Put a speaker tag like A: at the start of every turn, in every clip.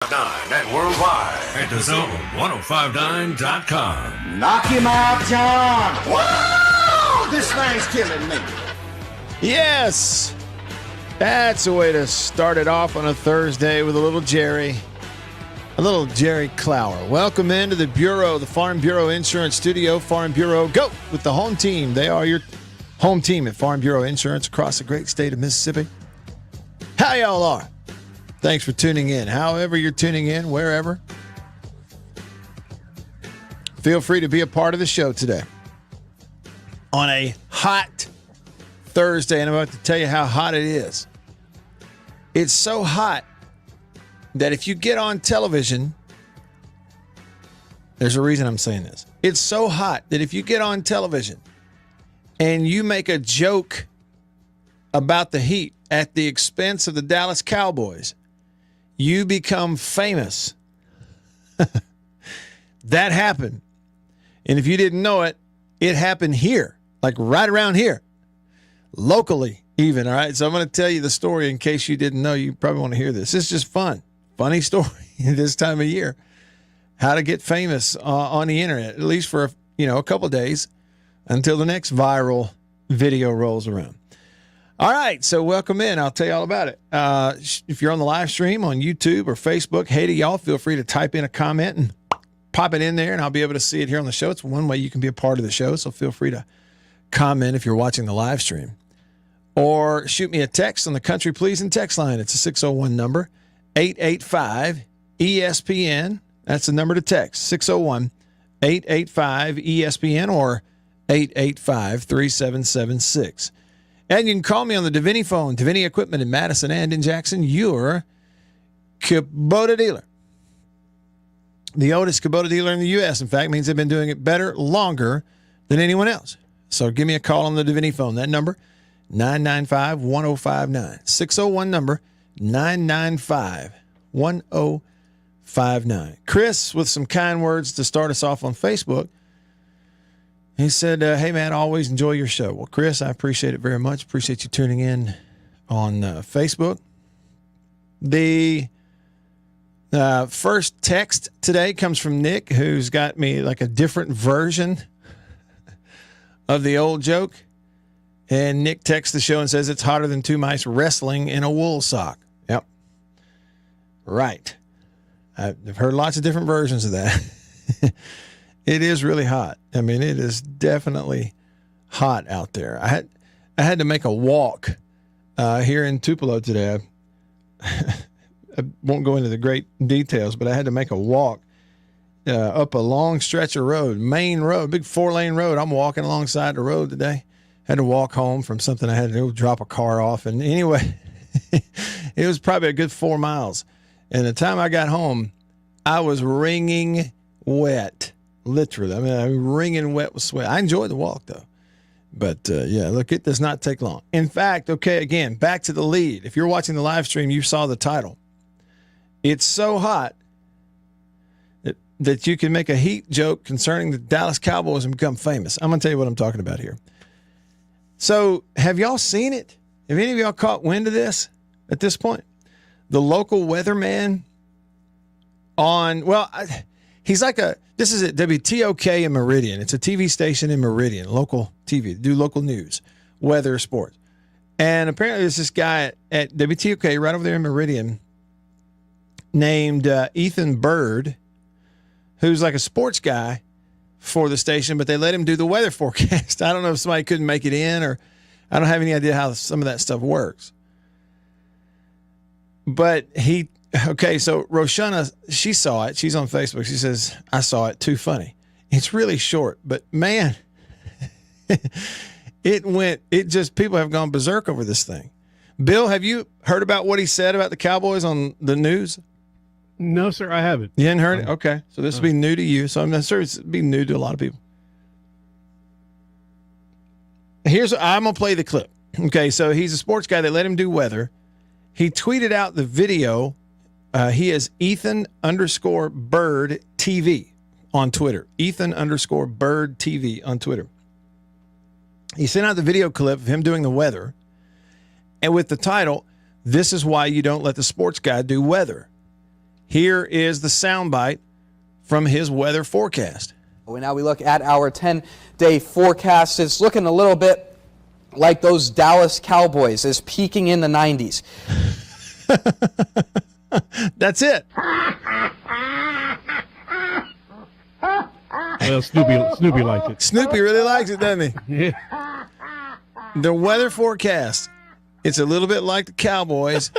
A: And worldwide at thezone1059.com.
B: Knock him out, John. Whoa! This thing's killing me.
C: Yes, that's a way to start it off on a Thursday with a little Jerry Clower. Welcome into the Bureau, the Farm Bureau Insurance Studio. Farm Bureau, go with the home team. They are your home team at Farm Bureau Insurance across the great state of Mississippi. How y'all are? Thanks for tuning in. However you're tuning in, wherever. Feel free to be a part of the show today. On a hot Thursday, and I'm about to tell you how hot it is. It's so hot that if you get on television, there's a reason I'm saying this. It's so hot that if you get on television and you make a joke about the heat at the expense of the Dallas Cowboys, you become famous. That happened. And if you didn't know it, it happened here, like right around here, locally even, all right? So I'm going to tell you the story in case you didn't know. You probably want to hear this. It's just fun. Funny story this time of year. How to get famous on the internet, at least for a couple of days until the next viral video rolls around. All right, so welcome in. I'll tell you all about it. If you're on the live stream on YouTube or Facebook, hey to y'all, feel free to type in a comment and pop it in there, and I'll be able to see it here on the show. It's one way you can be a part of the show, so feel free to comment if you're watching the live stream. Or shoot me a text on the Country Pleasing text line. It's a 601 number, 885-ESPN. That's the number to text, 601-885-ESPN or 885-3776. And you can call me on the Davini phone, Davini Equipment in Madison and in Jackson, your Kubota dealer. The oldest Kubota dealer in the U.S., in fact, means they've been doing it better, longer than anyone else. So give me a call on the Davini phone. That number, 995-1059. 601 number, 995-1059. Chris, with some kind words to start us off on Facebook, he said, hey, man, I always enjoy your show. Well, Chris, I appreciate it very much. Appreciate you tuning in on Facebook. The first text today comes from Nick, who's got me like a different version of the old joke. And Nick texts the show and says it's hotter than two mice wrestling in a wool sock. Yep. Right. I've heard lots of different versions of that. It is really hot. I mean, it is definitely hot out there. I had to make a walk here in Tupelo today. I won't go into the great details, but I had to make a walk up a long stretch of road, main road, big 4-lane road. I'm walking alongside the road today. Had to walk home from something I had to go drop a car off. And anyway, it was probably a good 4 miles. And the time I got home, I was wringing wet. Literally. I mean, I'm wringing wet with sweat. I enjoyed the walk, though. But, yeah, look, it does not take long. In fact, okay, again, back to the lead. If you're watching the live stream, you saw the title. It's so hot that you can make a heat joke concerning the Dallas Cowboys and become famous. I'm going to tell you what I'm talking about here. So, have y'all seen it? Have any of y'all caught wind of this at this point? The local weatherman he's like this is at WTOK in Meridian. It's a TV station in Meridian, local TV, do local news, weather, sports. And apparently there's this guy at WTOK right over there in Meridian named Ethan Bird, who's like a sports guy for the station, but they let him do the weather forecast. I don't know if somebody couldn't make it in, or I don't have any idea how some of that stuff works. But so Roshana, she saw it. She's on Facebook. She says, I saw it. Too funny. It's really short, but man, people have gone berserk over this thing. Bill, have you heard about what he said about the Cowboys on the news?
D: No, sir, I haven't.
C: You hadn't heard it? Okay. So this will be new to you. So I'm sure it's be new to a lot of people. I'm going to play the clip. Okay. So he's a sports guy. They let him do weather. He tweeted out the video. He is Ethan_Bird TV on Twitter. Ethan_Bird TV on Twitter. He sent out the video clip of him doing the weather, and with the title, "This is why you don't let the sports guy do weather." Here is the soundbite from his weather forecast.
E: Now we look at our 10-day forecast. It's looking a little bit like those Dallas Cowboys, is peaking in the 90s.
C: That's it.
D: Well, Snoopy liked it.
C: Snoopy really likes it, doesn't he?
D: Yeah.
C: The weather forecast, it's a little bit like the Cowboys.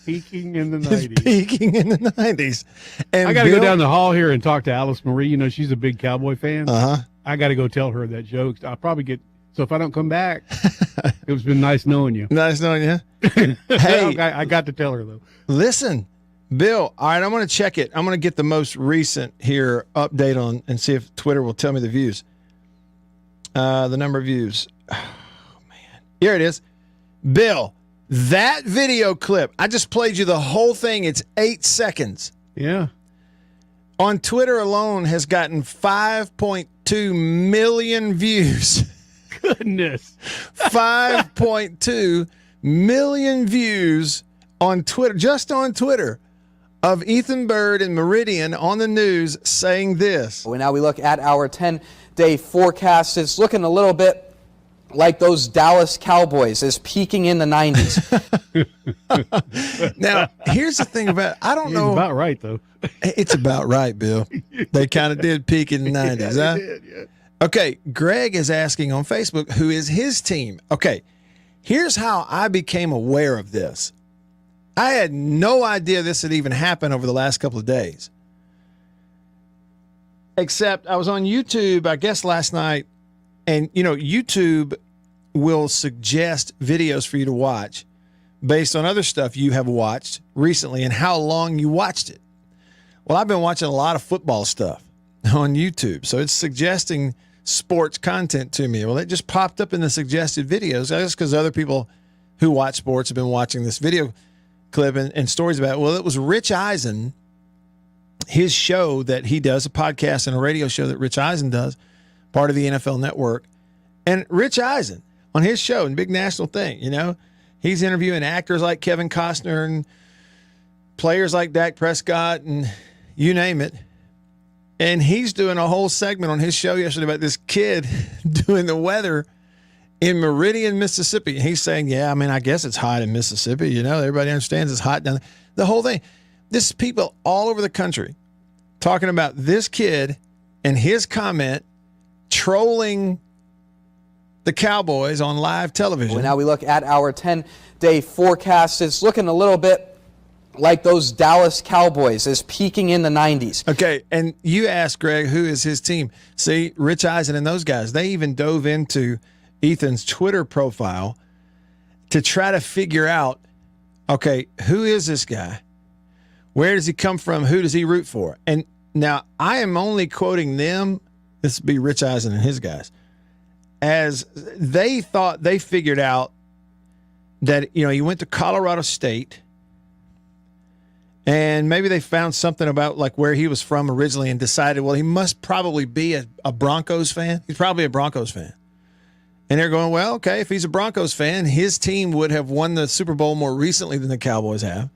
D: Peaking in the
C: It's
D: 90s.
C: peaking in the 90s. And
D: I got to go
C: Bill-
D: down the hall here and talk to Alice Marie. You know, she's a big Cowboy fan.
C: Uh-huh.
D: I got to go tell her that joke. I'll probably get, so if I don't come back, it's been nice knowing you.
C: Nice knowing you. Hey,
D: I got to tell her, though.
C: listen, Bill. All right, I'm going to check it. I'm going to get the most recent here update on and see if Twitter will tell me the views. The number of views. Oh, man. Here it is. Bill, that video clip, I just played you the whole thing. It's 8 seconds.
D: Yeah.
C: On Twitter alone has gotten 5.2 million views.
D: Goodness.
C: 5.2 million views on Twitter, just on Twitter, of Ethan Bird and Meridian on the news saying this.
E: Now we look at our 10-day forecast. It's looking a little bit like those Dallas Cowboys, is peaking in the 90s.
C: Now, here's the thing about I don't
D: He's
C: know.
D: about right, though.
C: It's about right, Bill. They kind of did peak in the 90s, huh?
D: Yeah.
C: Okay, Greg is asking on Facebook, who is his team? Okay, here's how I became aware of this. I had no idea this had even happened over the last couple of days. Except I was on YouTube, I guess, last night, and, you know, YouTube will suggest videos for you to watch based on other stuff you have watched recently and how long you watched it. Well, I've been watching a lot of football stuff on YouTube, so it's suggesting sports content to me. Well, it just popped up in the suggested videos. I guess because other people who watch sports have been watching this video clip and stories about it. Well, it was Rich Eisen, his show that he does, a podcast and a radio show that Rich Eisen does, part of the NFL Network. And Rich Eisen, on his show, and big national thing, you know, he's interviewing actors like Kevin Costner and players like Dak Prescott and you name it. And he's doing a whole segment on his show yesterday about this kid doing the weather in Meridian, Mississippi. And he's saying, yeah, I mean, I guess it's hot in Mississippi. You know, everybody understands it's hot down there. The whole thing. This is people all over the country talking about this kid and his comment trolling the Cowboys on live television.
E: Now we look at our 10-day forecast. It's looking a little bit like those Dallas Cowboys, is peaking in the 90s.
C: Okay, and you asked Greg, who is his team? See, Rich Eisen and those guys, they even dove into Ethan's Twitter profile to try to figure out, okay, who is this guy? Where does he come from? Who does he root for? And now I am only quoting them, this would be Rich Eisen and his guys, as they thought they figured out that, you know, he went to Colorado State, and maybe they found something about like where he was from originally and decided, well, he must probably be a Broncos fan. He's probably a Broncos fan. And they're going, well, okay, if he's a Broncos fan, his team would have won the Super Bowl more recently than the Cowboys have.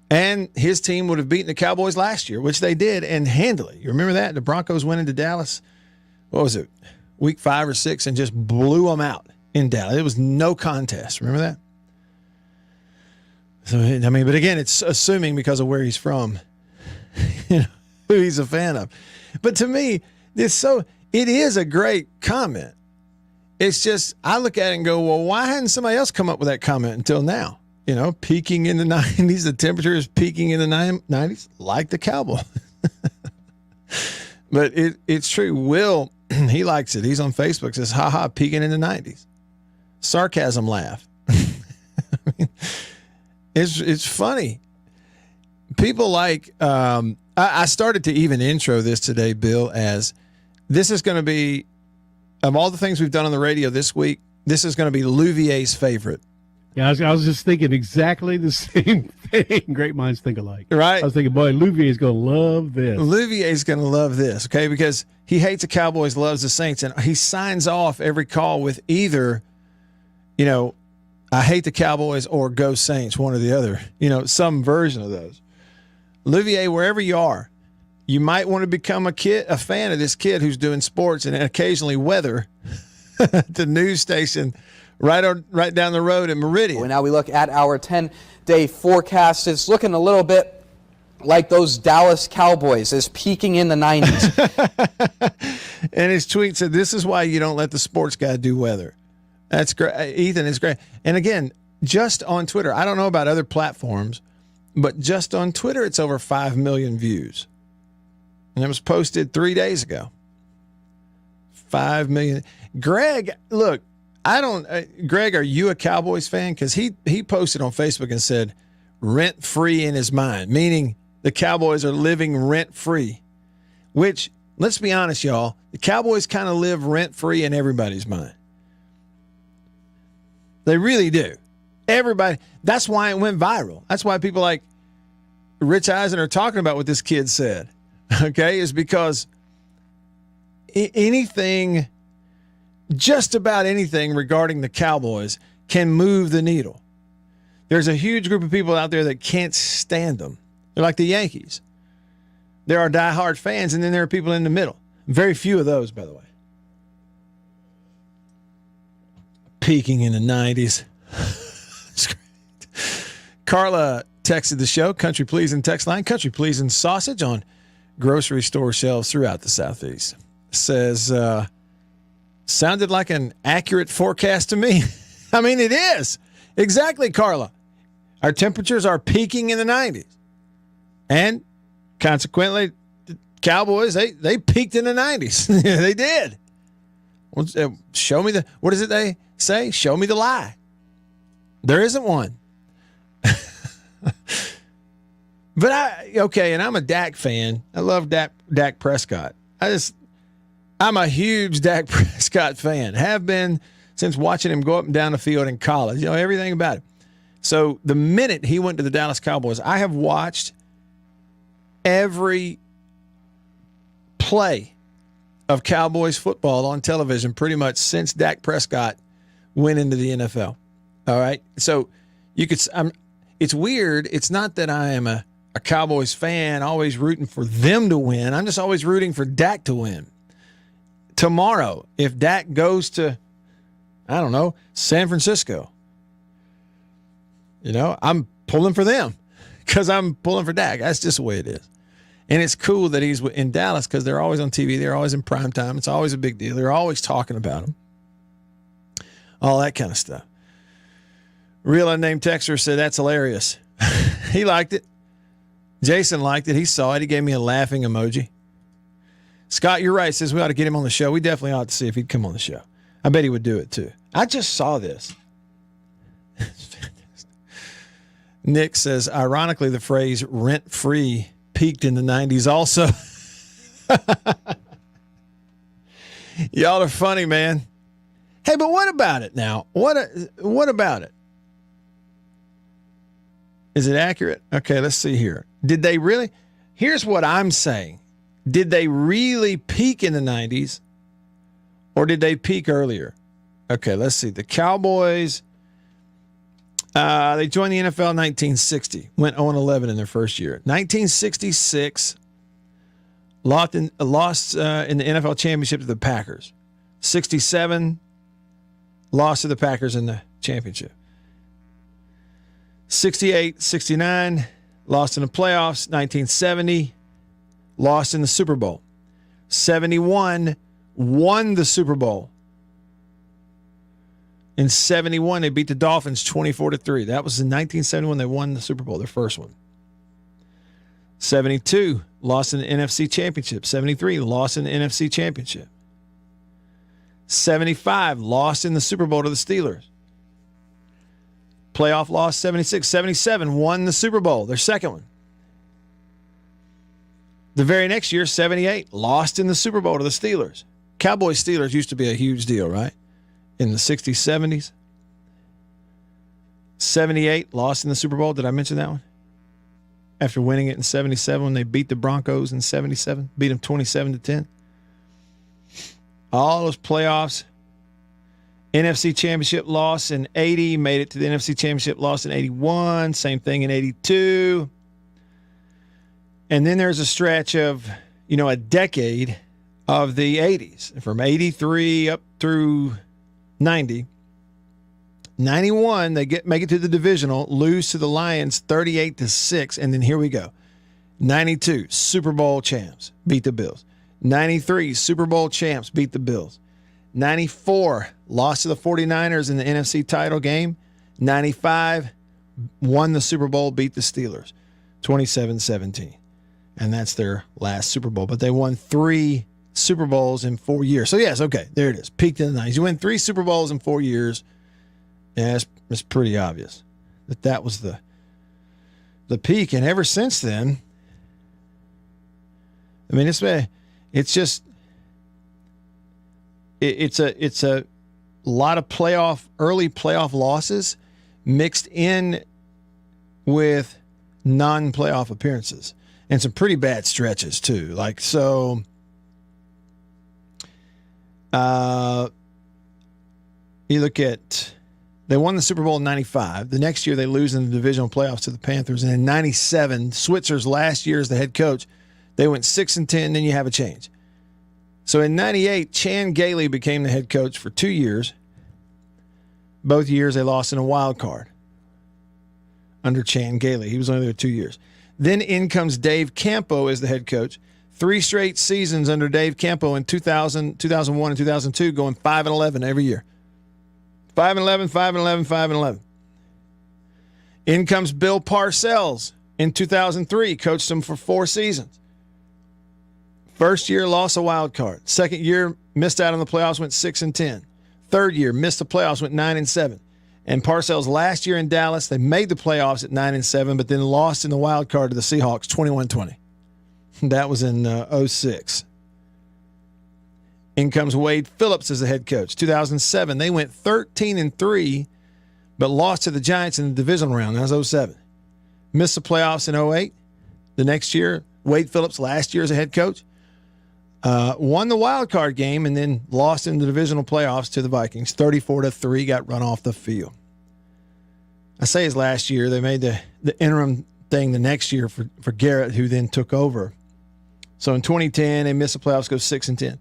C: And his team would have beaten the Cowboys last year, which they did, and handily. You remember that? The Broncos went into Dallas, what was it, week 5 or 6, and just blew them out in Dallas. It was no contest. Remember that? So, I mean, but again, it's assuming because of where he's from, you know, who he's a fan of. But to me, it is a great comment. It's just, I look at it and go, well, why hadn't somebody else come up with that comment until now? You know, peaking in the 90s, the temperature is peaking in the 90s, like the Cowboys. But it's true. Will, he likes it. He's on Facebook, says, haha, peaking in the 90s. Sarcasm laugh. I mean, it's funny. People like, I started to even intro this today, Bill, as this is going to be, of all the things we've done on the radio this week, this is going to be Louvier's favorite.
D: Yeah, I was just thinking exactly the same thing. Great minds think alike.
C: Right.
D: I was thinking, boy, Louvier's going to love this.
C: Olivier's going to love this, okay, because he hates the Cowboys, loves the Saints, and he signs off every call with either, you know, I hate the Cowboys or go Saints, one or the other, you know, some version of those. Olivier, wherever you are, you might want to become a fan of this kid who's doing sports and occasionally weather the news station right down the road in Meridian.
E: Well, now we look at our 10-day forecast. It's looking a little bit like those Dallas Cowboys, is peaking in the 90s.
C: And his tweet said, "This is why you don't let the sports guy do weather." That's great. Ethan is great. And again, just on Twitter, I don't know about other platforms, but just on Twitter, it's over 5 million views. And it was posted 3 days ago. 5 million. Greg, look, Greg, are you a Cowboys fan? Because he posted on Facebook and said, rent-free in his mind, meaning the Cowboys are living rent-free, which, let's be honest, y'all, the Cowboys kind of live rent-free in everybody's mind. They really do. Everybody. That's why it went viral. That's why people like Rich Eisen are talking about what this kid said. Okay, is because anything, just about anything regarding the Cowboys can move the needle. There's a huge group of people out there that can't stand them. They're like the Yankees. There are diehard fans, and then there are people in the middle. Very few of those, by the way. Peaking in the 90s. It's great. Carla texted the show, Country Pleasing text line, Country Pleasing sausage on grocery store shelves throughout the Southeast. Says, sounded like an accurate forecast to me. I mean, it is. Exactly, Carla. Our temperatures are peaking in the 90s. And consequently, the Cowboys, they peaked in the 90s. They did. Show me what is it they say? Show me the lie. There isn't one. But and I'm a Dak fan. I love Dak Prescott. I'm a huge Dak Prescott fan. Have been since watching him go up and down the field in college. You know, everything about it. So the minute he went to the Dallas Cowboys, I have watched every play of Cowboys football on television pretty much since Dak Prescott went into the NFL. All right. So it's weird. It's not that I am a Cowboys fan, always rooting for them to win. I'm just always rooting for Dak to win. Tomorrow, if Dak goes to, I don't know, San Francisco, I'm pulling for them because I'm pulling for Dak. That's just the way it is. And it's cool that he's in Dallas because they're always on TV. They're always in prime time. It's always a big deal. They're always talking about him. All that kind of stuff. Real unnamed texter said, that's hilarious. He liked it. Jason liked it. He saw it. He gave me a laughing emoji. Scott, you're right. Says we ought to get him on the show. We definitely ought to see if he'd come on the show. I bet he would do it too. I just saw this. Nick says, ironically, the phrase rent-free peaked in the 90s also. Y'all are funny, man. Hey, but what about it now? What about it? Is it accurate? Okay, let's see here. Did they really? Here's what I'm saying. Did they really peak in the 90s or did they peak earlier? Okay, let's see. The Cowboys, they joined the NFL in 1960, went 0-11 in their first year. 1966, lost in the NFL championship to the Packers. 67, lost to the Packers in the championship. 68, 69, lost in the playoffs. 1970, lost in the Super Bowl. 71, won the Super Bowl. In 71, they beat the Dolphins 24-3. That was in 1971. They won the Super Bowl, their first one. 72, lost in the NFC Championship. 73, lost in the NFC Championship. 75, lost in the Super Bowl to the Steelers. Playoff loss, 76. 77, won the Super Bowl, their second one. The very next year, 78, lost in the Super Bowl to the Steelers. Cowboys-Steelers used to be a huge deal, right? In the 60s, 70s. 78, lost in the Super Bowl. Did I mention that one? After winning it in 77 when they beat the Broncos in 77. Beat them 27-10. All those playoffs. NFC Championship loss in 80. Made it to the NFC Championship loss in 81. Same thing in 82. And then there's a stretch of, a decade of the 80s, from 83 up through 90. 91, they make it to the divisional, lose to the Lions 38-6, and then here we go. 92, Super Bowl champs, beat the Bills. 93, Super Bowl champs, beat the Bills. 94, lost to the 49ers in the NFC title game. 95, won the Super Bowl, beat the Steelers, 27-17. And that's their last Super Bowl. But they won 3 Super Bowls in 4 years. So, yes, okay, there it is. Peaked in the 90s. You win 3 Super Bowls in 4 years. Yeah, it's pretty obvious that was the peak. And ever since then, I mean, it's a lot of early playoff losses mixed in with non-playoff appearances and some pretty bad stretches too. Like, so, you look at, they won the Super Bowl in 95. The next year they lose in the divisional playoffs to the Panthers. And in 97, Switzer's last year as the head coach, they went 6-10, then you have a change. So in 98, Chan Gailey became the head coach for 2 years. Both years they lost in a wild card under Chan Gailey. He was only there 2 years. Then in comes Dave Campo as the head coach. 3 straight seasons under Dave Campo in 2000, 2001, and 2002, going 5-11 every year. 5-11, 5-11, 5-11. In comes Bill Parcells in 2003, coached them for 4 seasons. First year, lost a wild card. Second year, missed out on the playoffs, went 6-10. Third year, missed the playoffs, went 9-7. And Parcells' last year in Dallas, they made the playoffs at 9-7, but then lost in the wild card to the Seahawks, 21-20. That was in 06. In comes Wade Phillips as the head coach. 2007, they went 13-3, but lost to the Giants in the divisional round. That was 07. Missed the playoffs in 08. The next year, Wade Phillips, last year as a head coach, won the wild card game and then lost in the divisional playoffs to the Vikings. 34-3, got run off the field. I say his last year. They made the interim thing the next year for Garrett, who then took over. So in 2010, they missed the playoffs, go 6-10.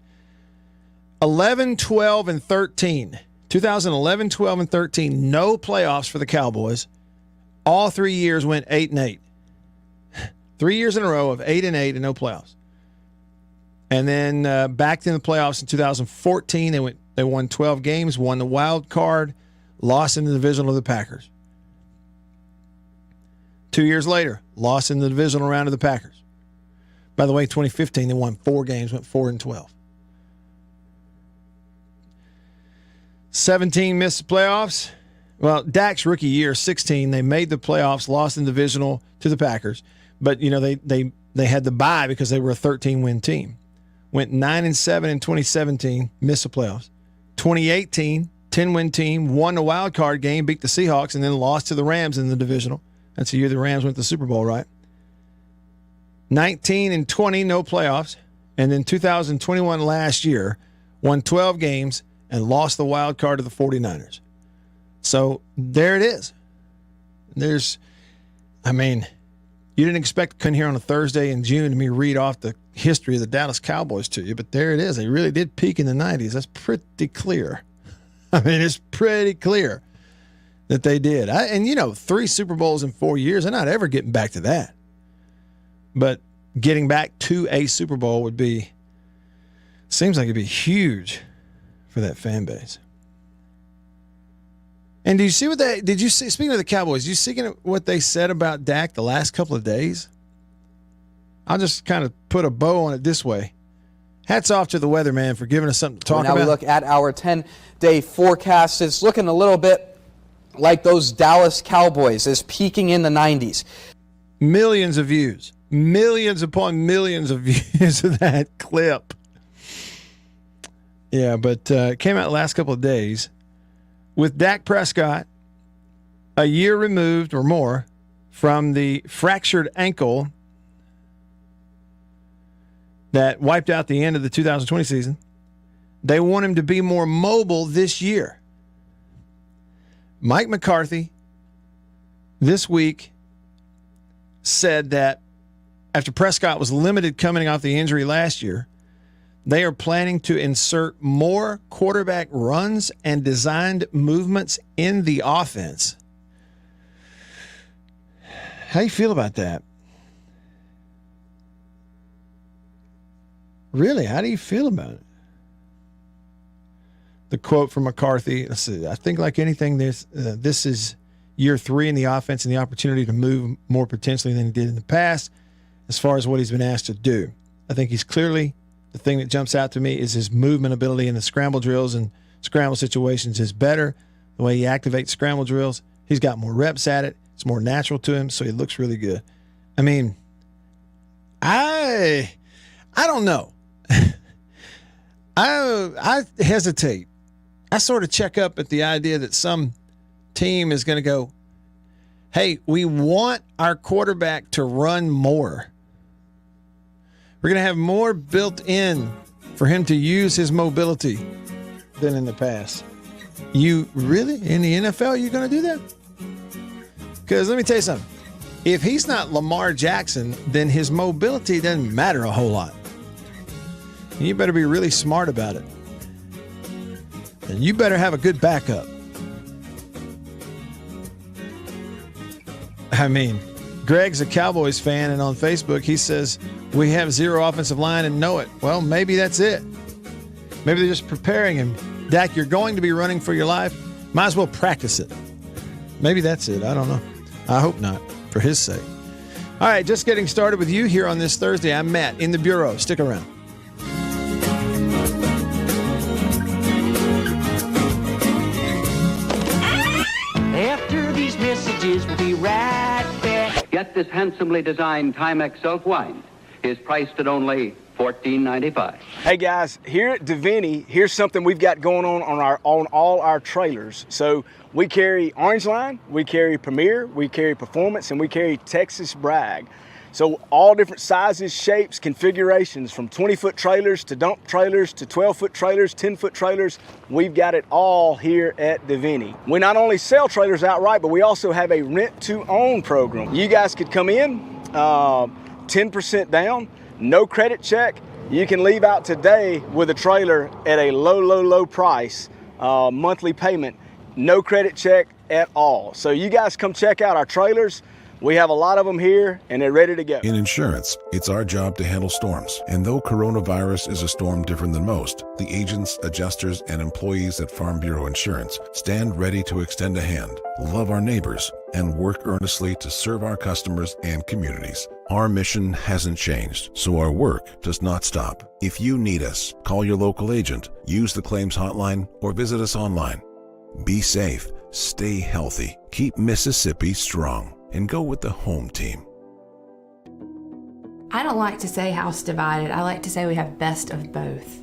C: 11, 12, and 13. 2011, 12, and 13, no playoffs for the Cowboys. All 3 years went 8-8. 3 years in a row of 8-8 and no playoffs. And then back in the playoffs in 2014, they won 12 games, won the wild card, lost in the divisional of the Packers. 2 years later, lost in the divisional round of the Packers. By the way, 2015, they won 4 games, went 4-12. 17 missed the playoffs. Well, Dak's rookie year, 16, they made the playoffs, lost in the divisional to the Packers. But, they had the bye because they were a 13-win team. Went 9-7 in 2017, missed the playoffs. 2018, 10-win team, won the wild card game, beat the Seahawks, and then lost to the Rams in the divisional. That's the year the Rams went to the Super Bowl, right? 19 and 20, no playoffs. And then 2021 last year, won 12 games and lost the wild card to the 49ers. So there it is. You didn't expect to come here on a Thursday in June and me read off the history of the Dallas Cowboys to you, but there it is. They really did peak in the 90s. That's pretty clear. It's pretty clear that they did. 3 Super Bowls in 4 years, they're not ever getting back to that. But getting back to a Super Bowl seems like it'd be huge for that fan base. And speaking of the Cowboys, did you see what they said about Dak the last couple of days? I'll just kind of put a bow on it this way. Hats off to the weatherman for giving us something to talk about.
E: Now we look at our 10-day forecast. It's looking a little bit like those Dallas Cowboys is peaking in the 90s.
C: Millions of views. Millions upon millions of views of that clip. Yeah, but it came out the last couple of days. With Dak Prescott a year removed or more from the fractured ankle that wiped out the end of the 2020 season, they want him to be more mobile this year. Mike McCarthy this week said that after Prescott was limited coming off the injury last year, they are planning to insert more quarterback runs and designed movements in the offense. How do you feel about that? Really, how do you feel about it? The quote from McCarthy, let's see, I think like anything, this is year 3 in the offense and the opportunity to move more potentially than he did in the past as far as what he's been asked to do. I think he's clearly, the thing that jumps out to me is his movement ability in the scramble drills and scramble situations is better. The way he activates scramble drills, he's got more reps at it. It's more natural to him, so he looks really good. I mean, I don't know. I hesitate. I sort of check up at the idea that some team is going to go, hey, we want our quarterback to run more. We're going to have more built in for him to use his mobility than in the past. You really, in the NFL, you're going to do that? Because let me tell you something. If he's not Lamar Jackson, then his mobility doesn't matter a whole lot. You better be really smart about it. And you better have a good backup. I mean, Greg's a Cowboys fan, and on Facebook he says, we have 0 offensive line and know it. Well, maybe that's it. Maybe they're just preparing him. Dak, you're going to be running for your life. Might as well practice it. Maybe that's it. I don't know. I hope not, for his sake. All right, just getting started with you here on this Thursday. I'm Matt in the Bureau. Stick around.
F: After these messages, we'll be right back.
G: Get this handsomely designed Timex self-wind. Is priced at only $14.95.
H: Hey guys, here at Davini, here's something we've got going on all our trailers. So we carry Orange Line, we carry Premier, we carry Performance, and we carry Texas Bragg. So all different sizes, shapes, configurations, from 20-foot trailers to dump trailers to 12-foot trailers, 10-foot trailers. We've got it all here at Davini. We not only sell trailers outright, but we also have a rent-to-own program. You guys could come in, 10% down, no credit check. You can leave out today with a trailer at a low price, monthly payment, no credit check at all. So you guys come check out our trailers. We have a lot of them here, and they're ready to go.
I: In insurance, it's our job to handle storms. And though coronavirus is a storm different than most, the agents, adjusters, and employees at Farm Bureau Insurance stand ready to extend a hand, love our neighbors, and work earnestly to serve our customers and communities. Our mission hasn't changed, so our work does not stop. If you need us, call your local agent, use the claims hotline, or visit us online. Be safe, stay healthy, keep Mississippi strong, and go with the home team.
J: I don't like to say house divided. I like to say we have best of both.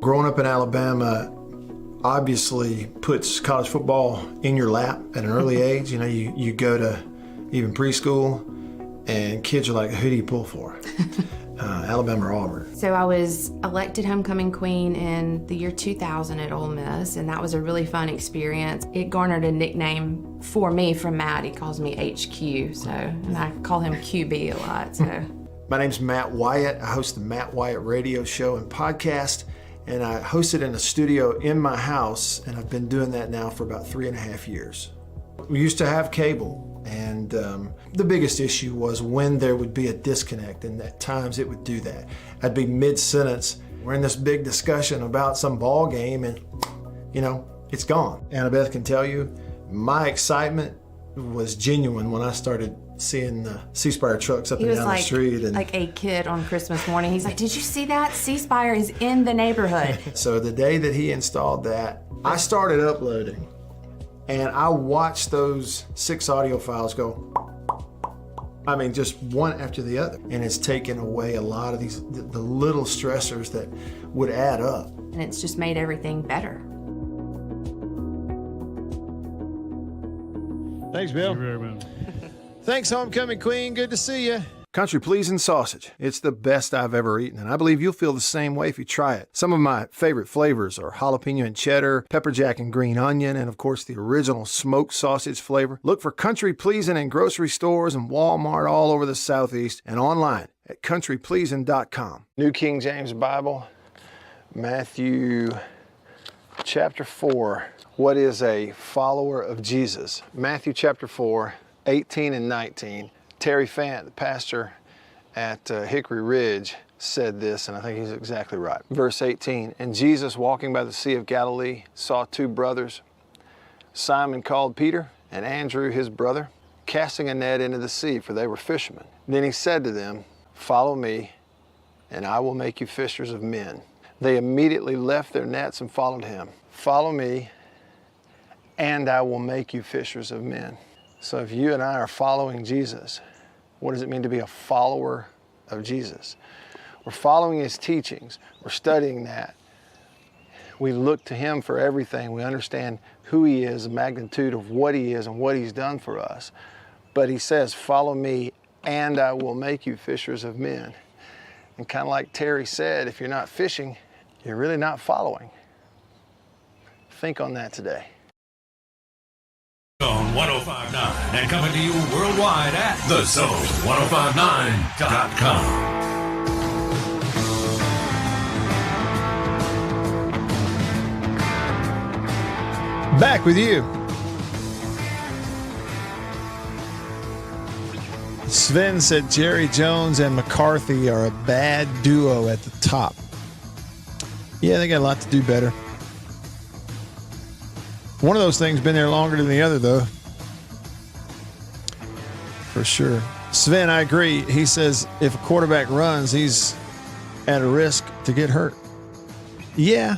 K: Growing up in Alabama obviously puts college football in your lap at an early age. You know, you go to even preschool and kids are like, who do you pull for? Alabama or Auburn.
J: So I was elected homecoming queen in the year 2000 at Ole Miss, and that was a really fun experience. It garnered a nickname for me from Matt. He calls me HQ, and I call him QB a lot. So
K: my name's Matt Wyatt. I host the Matt Wyatt radio show and podcast, and I host it in a studio in my house, and I've been doing that now for about 3.5 years. We used to have cable. And the biggest issue was when there would be a disconnect, and at times it would do that. I'd be mid-sentence, we're in this big discussion about some ball game, and it's gone. Annabeth can tell you, my excitement was genuine when I started seeing the C-Spire trucks up and down the street.
J: He was like a kid on Christmas morning. He's like, did you see that? C-Spire is in the neighborhood.
K: So the day that he installed that, I started uploading. And I watched those 6 audio files go, I mean, just one after the other. And it's taken away a lot of these, the little stressors that would add up.
J: And it's just made everything better.
C: Thanks, Bill.
D: Thank you very much.
C: Thanks, homecoming queen. Good to see you.
K: Country Pleasing Sausage. It's the best I've ever eaten, and I believe you'll feel the same way if you try it. Some of my favorite flavors are jalapeno and cheddar, pepper jack and green onion, and of course the original smoked sausage flavor. Look for Country Pleasing in grocery stores and Walmart all over the Southeast and online at countrypleasing.com. New King James Bible, Matthew chapter 4. What is a follower of Jesus? Matthew chapter 4, 18 and 19. Terry Fant, the pastor at Hickory Ridge, said this, and I think he's exactly right. Verse 18, and Jesus, walking by the Sea of Galilee, saw two brothers, Simon called Peter, and Andrew his brother, casting a net into the sea, for they were fishermen. Then he said to them, follow me, and I will make you fishers of men. They immediately left their nets and followed him. Follow me, and I will make you fishers of men. So if you and I are following Jesus, what does it mean to be a follower of Jesus? We're following his teachings. We're studying that. We look to him for everything. We understand who he is, the magnitude of what he is and what he's done for us. But he says, follow me, and I will make you fishers of men. And kind of like Terry said, if you're not fishing, you're really not following. Think on that today.
A: On 1059 and coming to you worldwide at thezone1059.com.
C: Back with you. Sven said Jerry Jones and McCarthy are a bad duo at the top. Yeah, they got a lot to do better. One of those things been there longer than the other, though. For sure. Sven, I agree. He says if a quarterback runs, he's at a risk to get hurt. Yeah.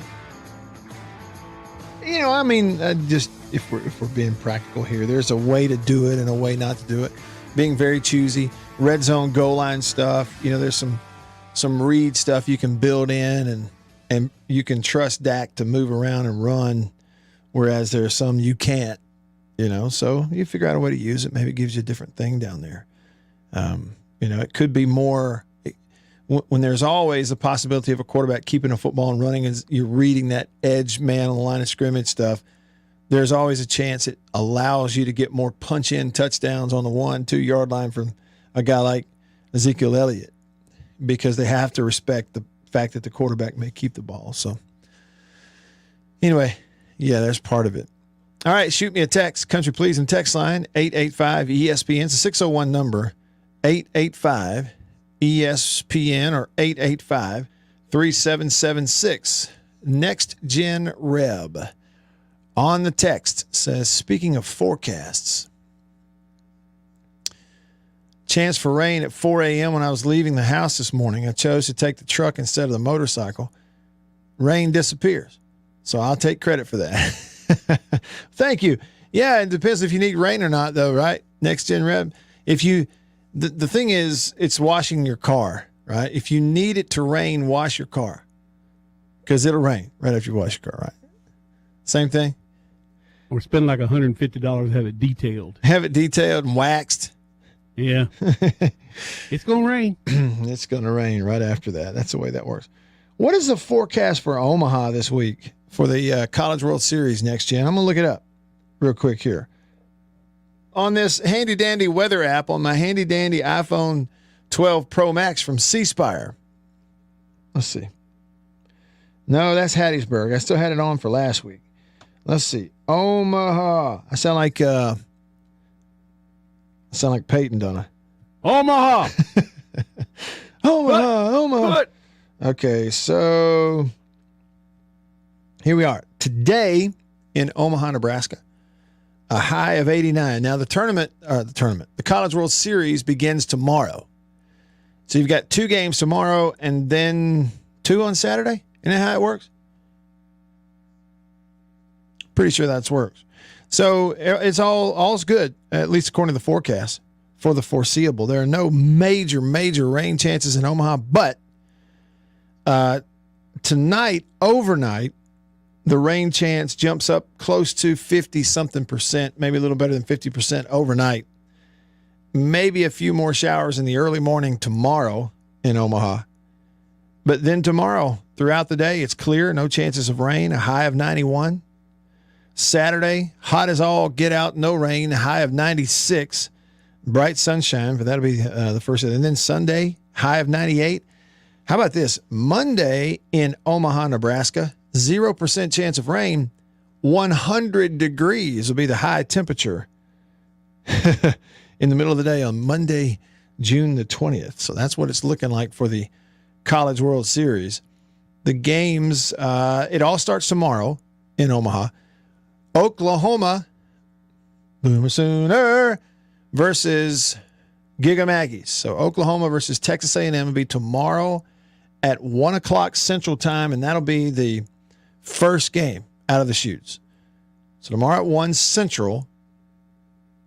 C: You know, I mean, just if we're being practical here, there's a way to do it and a way not to do it. Being very choosy. Red zone goal line stuff. You know, there's some read stuff you can build in, and you can trust Dak to move around and run. Whereas there's some you can't, you know, so you figure out a way to use it. Maybe it gives you a different thing down there. You know, it could be more when there's always a possibility of a quarterback keeping a football and running as you're reading that edge man on the line of scrimmage stuff. There's always a chance it allows you to get more punch in touchdowns on the 1-2 yard line from a guy like Ezekiel Elliott because they have to respect the fact that the quarterback may keep the ball. So anyway, yeah, there's part of it. All right, shoot me a text. Country Pleasing text line, 885-ESPN. It's a 601 number, 885-ESPN or 885-3776. Next Gen Reb on the text says, speaking of forecasts, chance for rain at 4 a.m. when I was leaving the house this morning. I chose to take the truck instead of the motorcycle. Rain disappears. So I'll take credit for that. Thank you. Yeah, it depends if you need rain or not, though, right? Next Gen Reb. If you, the thing is, it's washing your car, right? If you need it to rain, wash your car because it'll rain right after you wash your car, right? Same thing.
D: Or spend like $150 to have it detailed.
C: Have it detailed and waxed.
D: Yeah. It's going to rain.
C: It's going to rain right after that. That's the way that works. What is the forecast for Omaha this week for the College World Series next gen? I'm going to look it up real quick here. On this handy-dandy weather app on my handy-dandy iPhone 12 Pro Max from C Spire. Let's see. No, that's Hattiesburg. I still had it on for last week. Let's see. Omaha. I sound like Peyton, don't I?
D: Omaha.
C: Omaha.
D: What?
C: Okay, so here we are. Today in Omaha, Nebraska, a high of 89. Now the College World Series begins tomorrow. So you've got 2 games tomorrow and then 2 on Saturday. Isn't that how it works? Pretty sure that's works. So it's all's good, at least according to the forecast for the foreseeable. There are no major rain chances in Omaha, but tonight, overnight, the rain chance jumps up close to 50-something%, maybe a little better than 50% overnight. maybe a few more showers in the early morning tomorrow in Omaha. But then tomorrow, throughout the day, it's clear, no chances of rain, a high of 91. Saturday, hot as all get out, no rain, a high of 96. Bright sunshine, but that'll be the first day. And then Sunday, high of 98. How about this? Monday in Omaha, Nebraska, 0% chance of rain, 100 degrees will be the high temperature in the middle of the day on Monday, June the 20th. So that's what it's looking like for the College World Series. The games, it all starts tomorrow in Omaha. Oklahoma, Boomer Sooner, versus Giga Maggies. So Oklahoma versus Texas A&M will be tomorrow at 1 o'clock Central Time, and that'll be the first game out of the chutes. So tomorrow at 1 Central,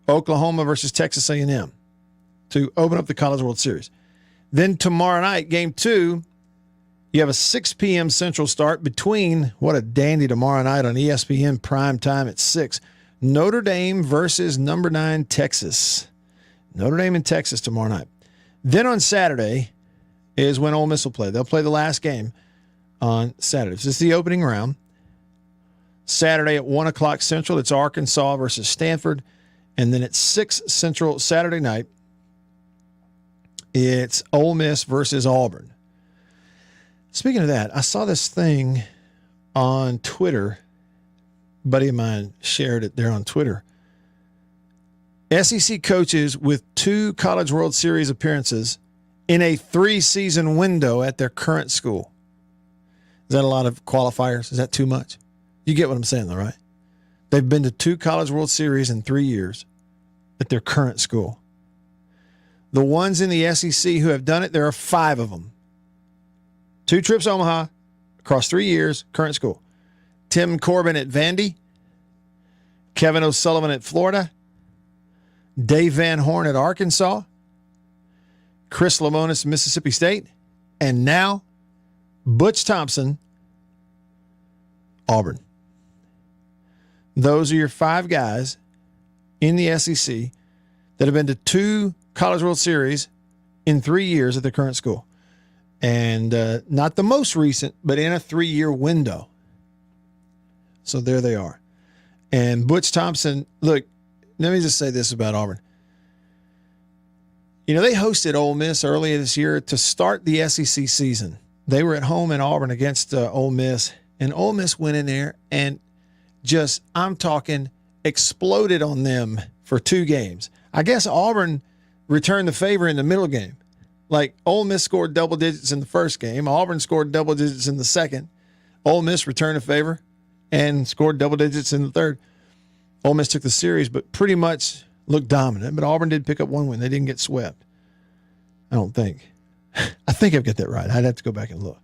C: Oklahoma versus Texas A&M to open up the College World Series. Then tomorrow night, game 2, you have a 6 p.m. Central start between, what a dandy tomorrow night on ESPN prime time at 6, Notre Dame versus number 9 Texas. Notre Dame and Texas tomorrow night. Then on Saturday is when Ole Miss will play. They'll play the last game on Saturday. This is the opening round. Saturday at 1 o'clock Central, it's Arkansas versus Stanford. And then at 6 Central Saturday night, it's Ole Miss versus Auburn. Speaking of that, I saw this thing on Twitter. A buddy of mine shared it there on Twitter. SEC coaches with 2 College World Series appearances in a 3-season window at their current school. Is that a lot of qualifiers? Is that too much? You get what I'm saying, though, right? They've been to 2 College World Series in 3 years at their current school. The ones in the SEC who have done it, there are 5 of them. 2 trips to Omaha across 3 years, current school. Tim Corbin at Vandy, Kevin O'Sullivan at Florida, Dave Van Horn at Arkansas, Chris Lemonis, Mississippi State, and now Butch Thompson, Auburn. Those are your 5 guys in the SEC that have been to 2 College World Series in 3 years at their current school. And not the most recent, but in a 3-year window. So there they are. And Butch Thompson, look, let me just say this about Auburn. You know, they hosted Ole Miss earlier this year to start the SEC season. They were at home in Auburn against Ole Miss, and Ole Miss went in there and just, I'm talking, exploded on them for 2 games. I guess Auburn returned the favor in the middle game. Like, Ole Miss scored double digits in the first game. Auburn scored double digits in the second. Ole Miss returned a favor and scored double digits in the third. Ole Miss took the series, but pretty much looked dominant. But Auburn did pick up 1 win. They didn't get swept. I don't think. I think I've got that right. I'd have to go back and look.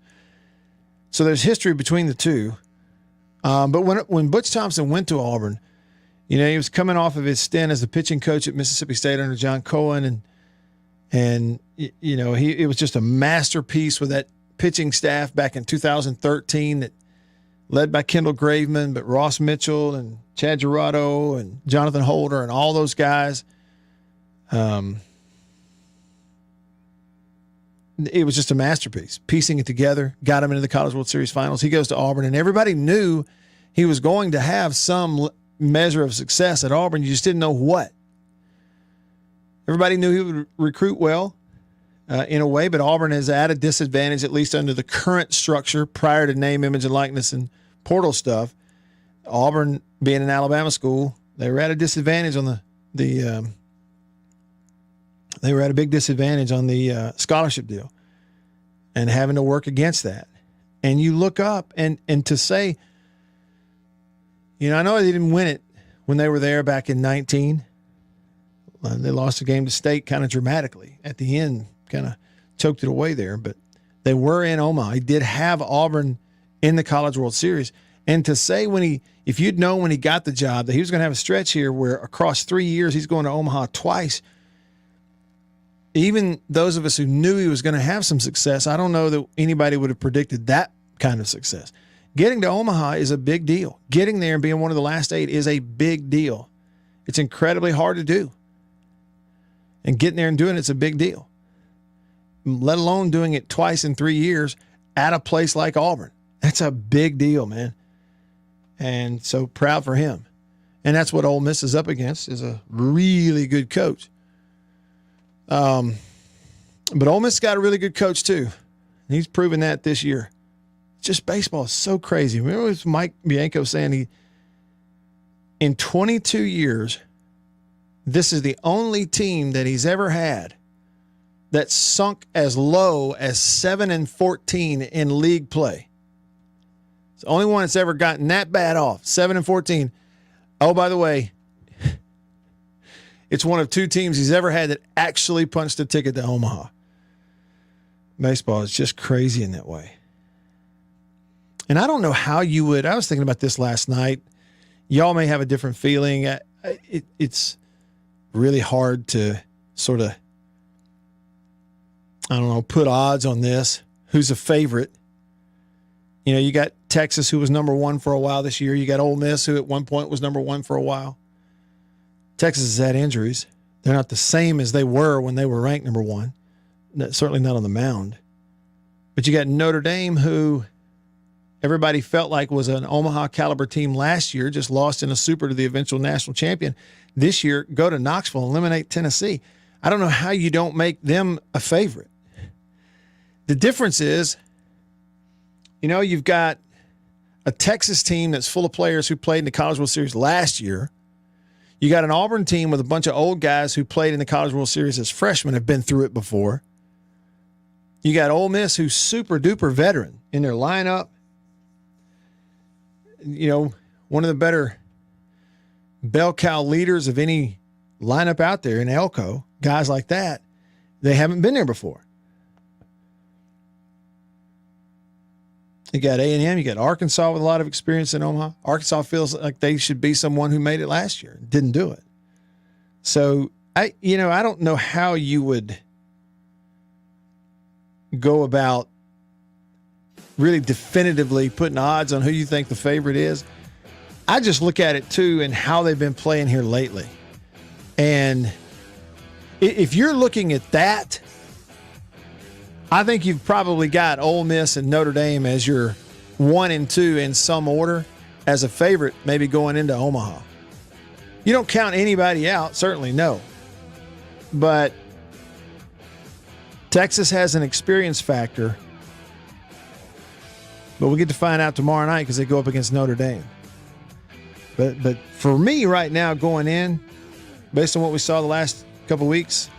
C: So there's history between the 2. But when Butch Thompson went to Auburn, you know, he was coming off of his stint as the pitching coach at Mississippi State under John Cohen, and you know, it was just a masterpiece with that pitching staff back in 2013 that led by Kendall Graveman, but Ross Mitchell and Chad Gerardo and Jonathan Holder and all those guys. It was just a masterpiece. Piecing it together, got him into the College World Series finals. He goes to Auburn, and everybody knew he was going to have some measure of success at Auburn. You just didn't know what. Everybody knew he would recruit well in a way, but Auburn is at a disadvantage, at least under the current structure prior to name, image, and likeness and portal stuff. Auburn, being an Alabama school, they were at a disadvantage on they were at a big disadvantage on the scholarship deal and having to work against that. And you look up and to say, you know, I know they didn't win it when they were there back in 19. They lost the game to State kind of dramatically at the end, kind of choked it away there. But they were in Omaha. He did have Auburn in the College World Series. And to say if you'd known when he got the job that he was going to have a stretch here where across 3 years he's going to Omaha twice, even those of us who knew he was going to have some success, I don't know that anybody would have predicted that kind of success. Getting to Omaha is a big deal. Getting there and being one of the last 8 is a big deal. It's incredibly hard to do. And getting there and doing it's a big deal, let alone doing it twice in 3 years at a place like Auburn. That's a big deal, man. And so proud for him. And that's what Ole Miss is up against, is a really good coach. But Ole Miss got a really good coach too. And he's proven that this year. Just baseball is so crazy. Remember what Mike Bianco saying? In 22 years, this is the only team that he's ever had that sunk as low as 7-14 in league play. It's the only one that's ever gotten that bad off, 7-14. Oh, by the way, it's one of 2 teams he's ever had that actually punched a ticket to Omaha. Baseball is just crazy in that way. And I don't know how you would, I was thinking about this last night. Y'all may have a different feeling. It's really hard to sort of, I don't know, put odds on this. Who's a favorite? You know, you got Texas, who was number 1 for a while this year. You got Ole Miss, who at one point was number 1 for a while. Texas has had injuries. They're not the same as they were when they were ranked number 1. Certainly not on the mound. But you got Notre Dame, who everybody felt like was an Omaha caliber team last year, just lost in a super to the eventual national champion. This year, go to Knoxville and eliminate Tennessee. I don't know how you don't make them a favorite. The difference is, you know, you've got a Texas team that's full of players who played in the College World Series last year. You got an Auburn team with a bunch of old guys who played in the College World Series as freshmen, have been through it before. You got Ole Miss, who's super duper veteran in their lineup. You know, one of the better bell cow leaders of any lineup out there in Elko, guys like that, they haven't been there before. You got A&M, you got Arkansas with a lot of experience in Omaha. Arkansas feels like they should be someone who made it last year, didn't do it. So I don't know how you would go about really definitively putting odds on who you think the favorite is. I just look at it too and how they've been playing here lately. And if you're looking at that, I think you've probably got Ole Miss and Notre Dame as your 1 and 2 in some order as a favorite, maybe going into Omaha. You don't count anybody out, certainly no. But Texas has an experience factor. But we get to find out tomorrow night because they go up against Notre Dame. But for me right now going in, based on what we saw the last couple weeks,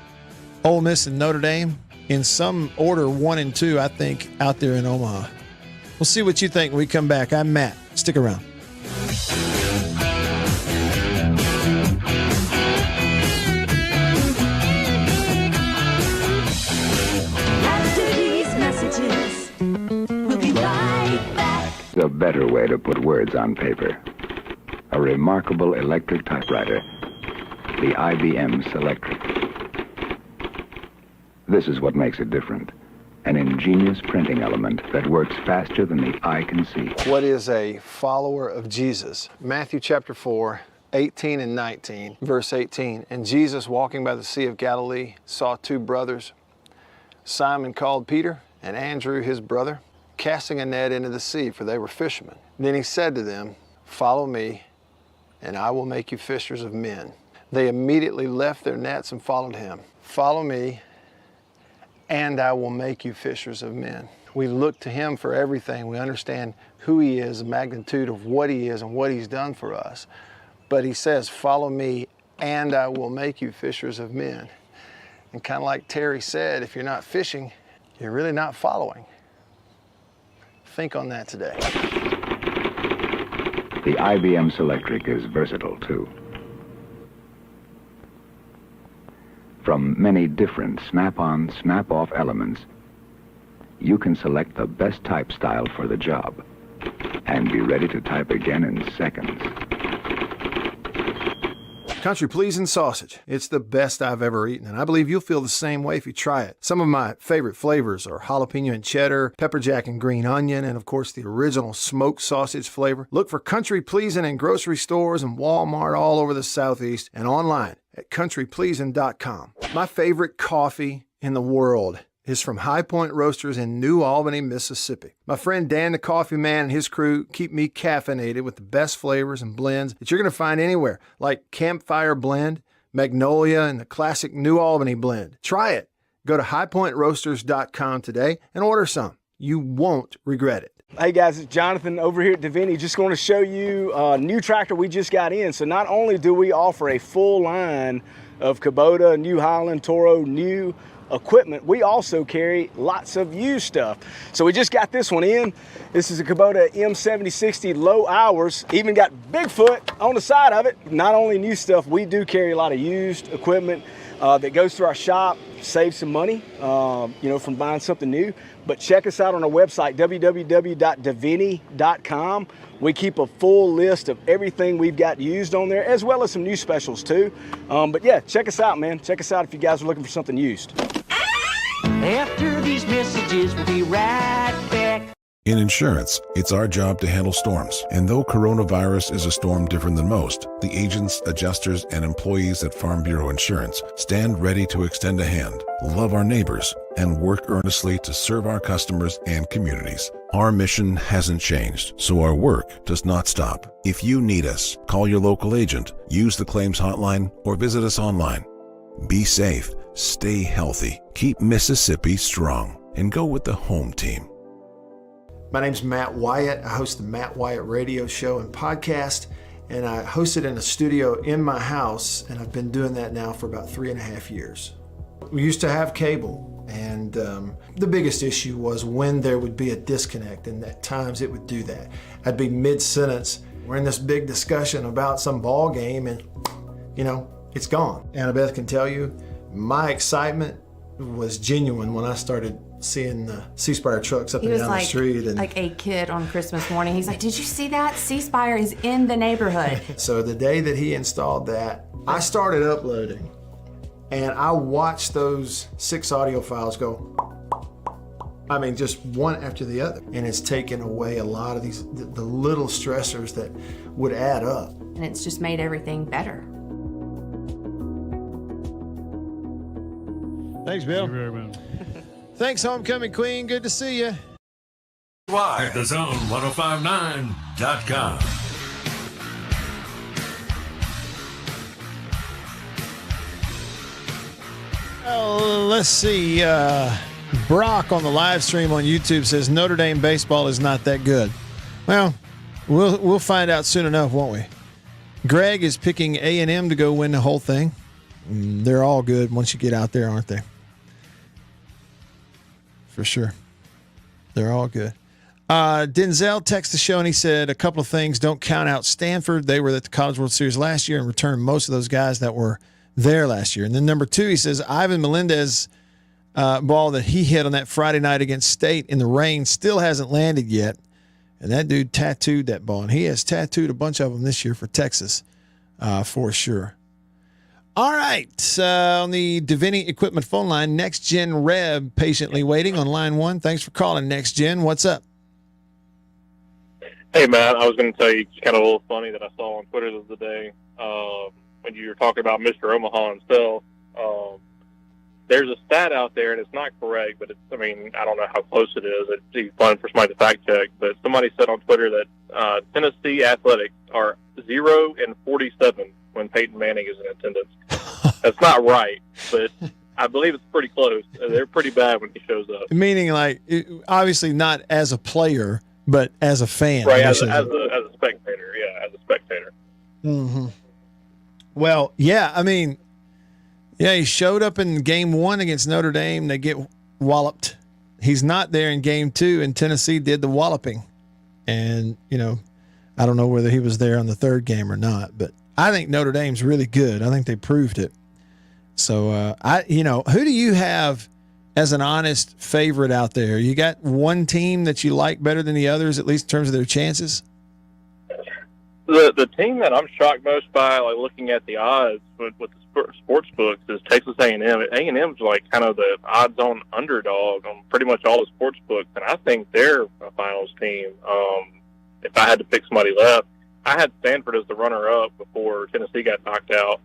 C: Ole Miss and Notre Dame, in some order 1 and 2, I think, out there in Omaha. We'll see what you think when we come back. I'm Matt. Stick around.
F: After these messages, we'll be right back.
L: A better way to put words on paper. A remarkable electric typewriter, the IBM Selectric. This is what makes it different. An ingenious printing element that works faster than the eye can see.
K: What is a follower of Jesus? Matthew chapter 4, 18 and 19, verse 18. And Jesus, walking by the Sea of Galilee, saw 2 brothers, Simon called Peter, and Andrew his brother, casting a net into the sea, for they were fishermen. Then he said to them, "Follow me, and I will make you fishers of men." They immediately left their nets and followed him. Follow me, and I will make you fishers of men. We look to him for everything. We understand who he is, the magnitude of what he is and what he's done for us. But he says, follow me, and I will make you fishers of men. And kind of like Terry said, if you're not fishing, you're really not following. Think on that today.
L: The IBM Selectric is versatile too. From many different snap-on, snap-off elements, you can select the best type style for the job and be ready to type again in seconds.
K: Country pleasing sausage. It's the best I've ever eaten, and I believe you'll feel the same way if you try it. Some of my favorite flavors are jalapeno and cheddar, pepper jack and green onion, and of course the original smoked sausage flavor. Look for Country Pleasing in grocery stores and Walmart all over the Southeast and online at countrypleasing.com. My favorite coffee in the world is from High Point Roasters in New Albany, Mississippi. My friend Dan, the coffee man, and his crew keep me caffeinated with the best flavors and blends that you're going to find anywhere, like Campfire Blend, Magnolia, and the classic New Albany blend. Try it. Go to highpointroasters.com today and order some. You won't regret it.
H: Hey guys, it's Jonathan over here at Davini. Just going to show you a new tractor we just got in. So not only do we offer a full line of Kubota, New Highland, Toro, new equipment, we also carry lots of used stuff. So we just got this one in. This is a Kubota M7060 low hours. Even got Bigfoot on the side of it. Not only new stuff, we do carry a lot of used equipment that goes through our shop, save some money, from buying something new. But check us out on our website, www.davini.com. We keep a full list of everything we've got used on there, as well as some new specials too. But yeah, check us out, man. Check us out if you guys are looking for something used.
F: After these messages, we'll be right back.
I: In insurance, it's our job to handle storms. And though coronavirus is a storm different than most, the agents, adjusters, and employees at Farm Bureau Insurance stand ready to extend a hand, love our neighbors, and work earnestly to serve our customers and communities. Our mission hasn't changed, so our work does not stop. If you need us, call your local agent, use the claims hotline, or visit us online. Be safe, stay healthy, keep Mississippi strong, and go with the home team.
K: My name's Matt Wyatt. I host the Matt Wyatt radio show and podcast, and I host it in a studio in my house, and I've been doing that now for about 3.5 years. We used to have cable, and the biggest issue was when there would be a disconnect, and at times it would do that. I'd be mid-sentence, we're in this big discussion about some ball game, and it's gone. Annabeth can tell you, my excitement was genuine when I started seeing the C-Spire trucks up and down the street. And
J: like a kid on Christmas morning. He's like, did you see that? C-Spire is in the neighborhood.
K: So the day that he installed that, I started uploading, and I watched those 6 audio files go, just one after the other. And it's taken away a lot of these, the little stressors that would add up.
J: And it's just made everything better.
C: Thanks, Bill.
D: Thank you very much.
C: Thanks, Homecoming Queen. Good to see you.
A: Why at thezone1059.com.
C: Let's see. Brock on the live stream on YouTube says Notre Dame baseball is not that good. Well, we'll find out soon enough, won't we? Greg is picking A&M to go win the whole thing. They're all good once you get out there, aren't they? For sure. They're all good. Denzel texted the show and he said a couple of things. Don't count out Stanford. They were at the College World Series last year and returned most of those guys that were there last year. And then number 2, he says Ivan Melendez ball that he hit on that Friday night against State in the rain still hasn't landed yet. And that dude tattooed that ball. And he has tattooed a bunch of them this year for Texas for sure. All right, on the Davini Equipment phone line, Next Gen Reb patiently waiting on line 1. Thanks for calling, Next Gen. What's up?
M: Hey, Matt, I was going to tell you kind of a little funny that I saw on Twitter the other day when you were talking about Mr. Omaha himself. There's a stat out there, and it's not correct, but I don't know how close it is. It's fun for somebody to fact check, but somebody said on Twitter that Tennessee athletics are 0-47 when Peyton Manning is in attendance. That's not right, but I believe it's pretty close. They're pretty bad when he shows up.
C: Meaning, obviously not as a player, but as a fan.
M: Right, as a spectator. Yeah, as a spectator.
C: Mm-hmm. Well, yeah, he showed up in game 1 against Notre Dame. They get walloped. He's not there in game 2, and Tennessee did the walloping. And, I don't know whether he was there on the 3rd game or not, but I think Notre Dame's really good. I think they proved it. So, who do you have as an honest favorite out there? You got one team that you like better than the others, at least in terms of their chances?
M: The team that I'm shocked most by, looking at the odds with the sports books, is Texas A&M. A&M's kind of the odds-on underdog on pretty much all the sports books, and I think they're a finals team. If I had to pick somebody left, I had Stanford as the runner-up before Tennessee got knocked out.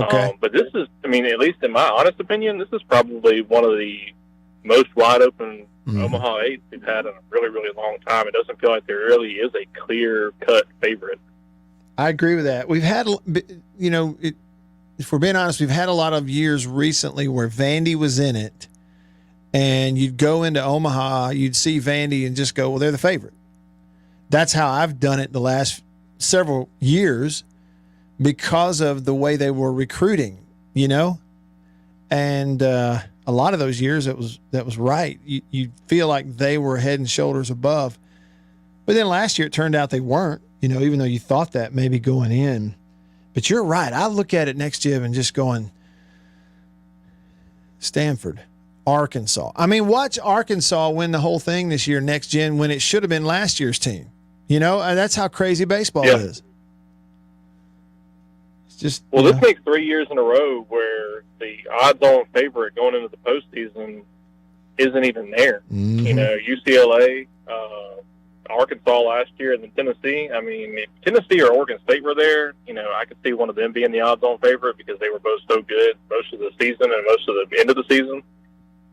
C: Okay.
M: But this is, I mean, at least in my honest opinion, this is probably one of the most wide open Omaha 8s we've had in a really, really long time. It doesn't feel like there really is a clear cut favorite.
C: I agree with that. We've had, if we're being honest, we've had a lot of years recently where Vandy was in it, and you'd go into Omaha, you'd see Vandy and just go, well, they're the favorite. That's how I've done it the last several years because of the way they were recruiting, and a lot of those years that was right. You feel like they were head and shoulders above, but then last year it turned out they weren't. Even though you thought that maybe going in, but you're right. I look at it next year and just going, Stanford, Arkansas. I mean, watch Arkansas win the whole thing this year, next gen, when it should have been last year's team. And that's how crazy baseball is. It's just
M: this makes 3 years in a row where the odds-on favorite going into the postseason isn't even there. UCLA, Arkansas last year, and then Tennessee. I mean, if Tennessee or Oregon State were there, I could see one of them being the odds-on favorite because they were both so good most of the season and most of the end of the season.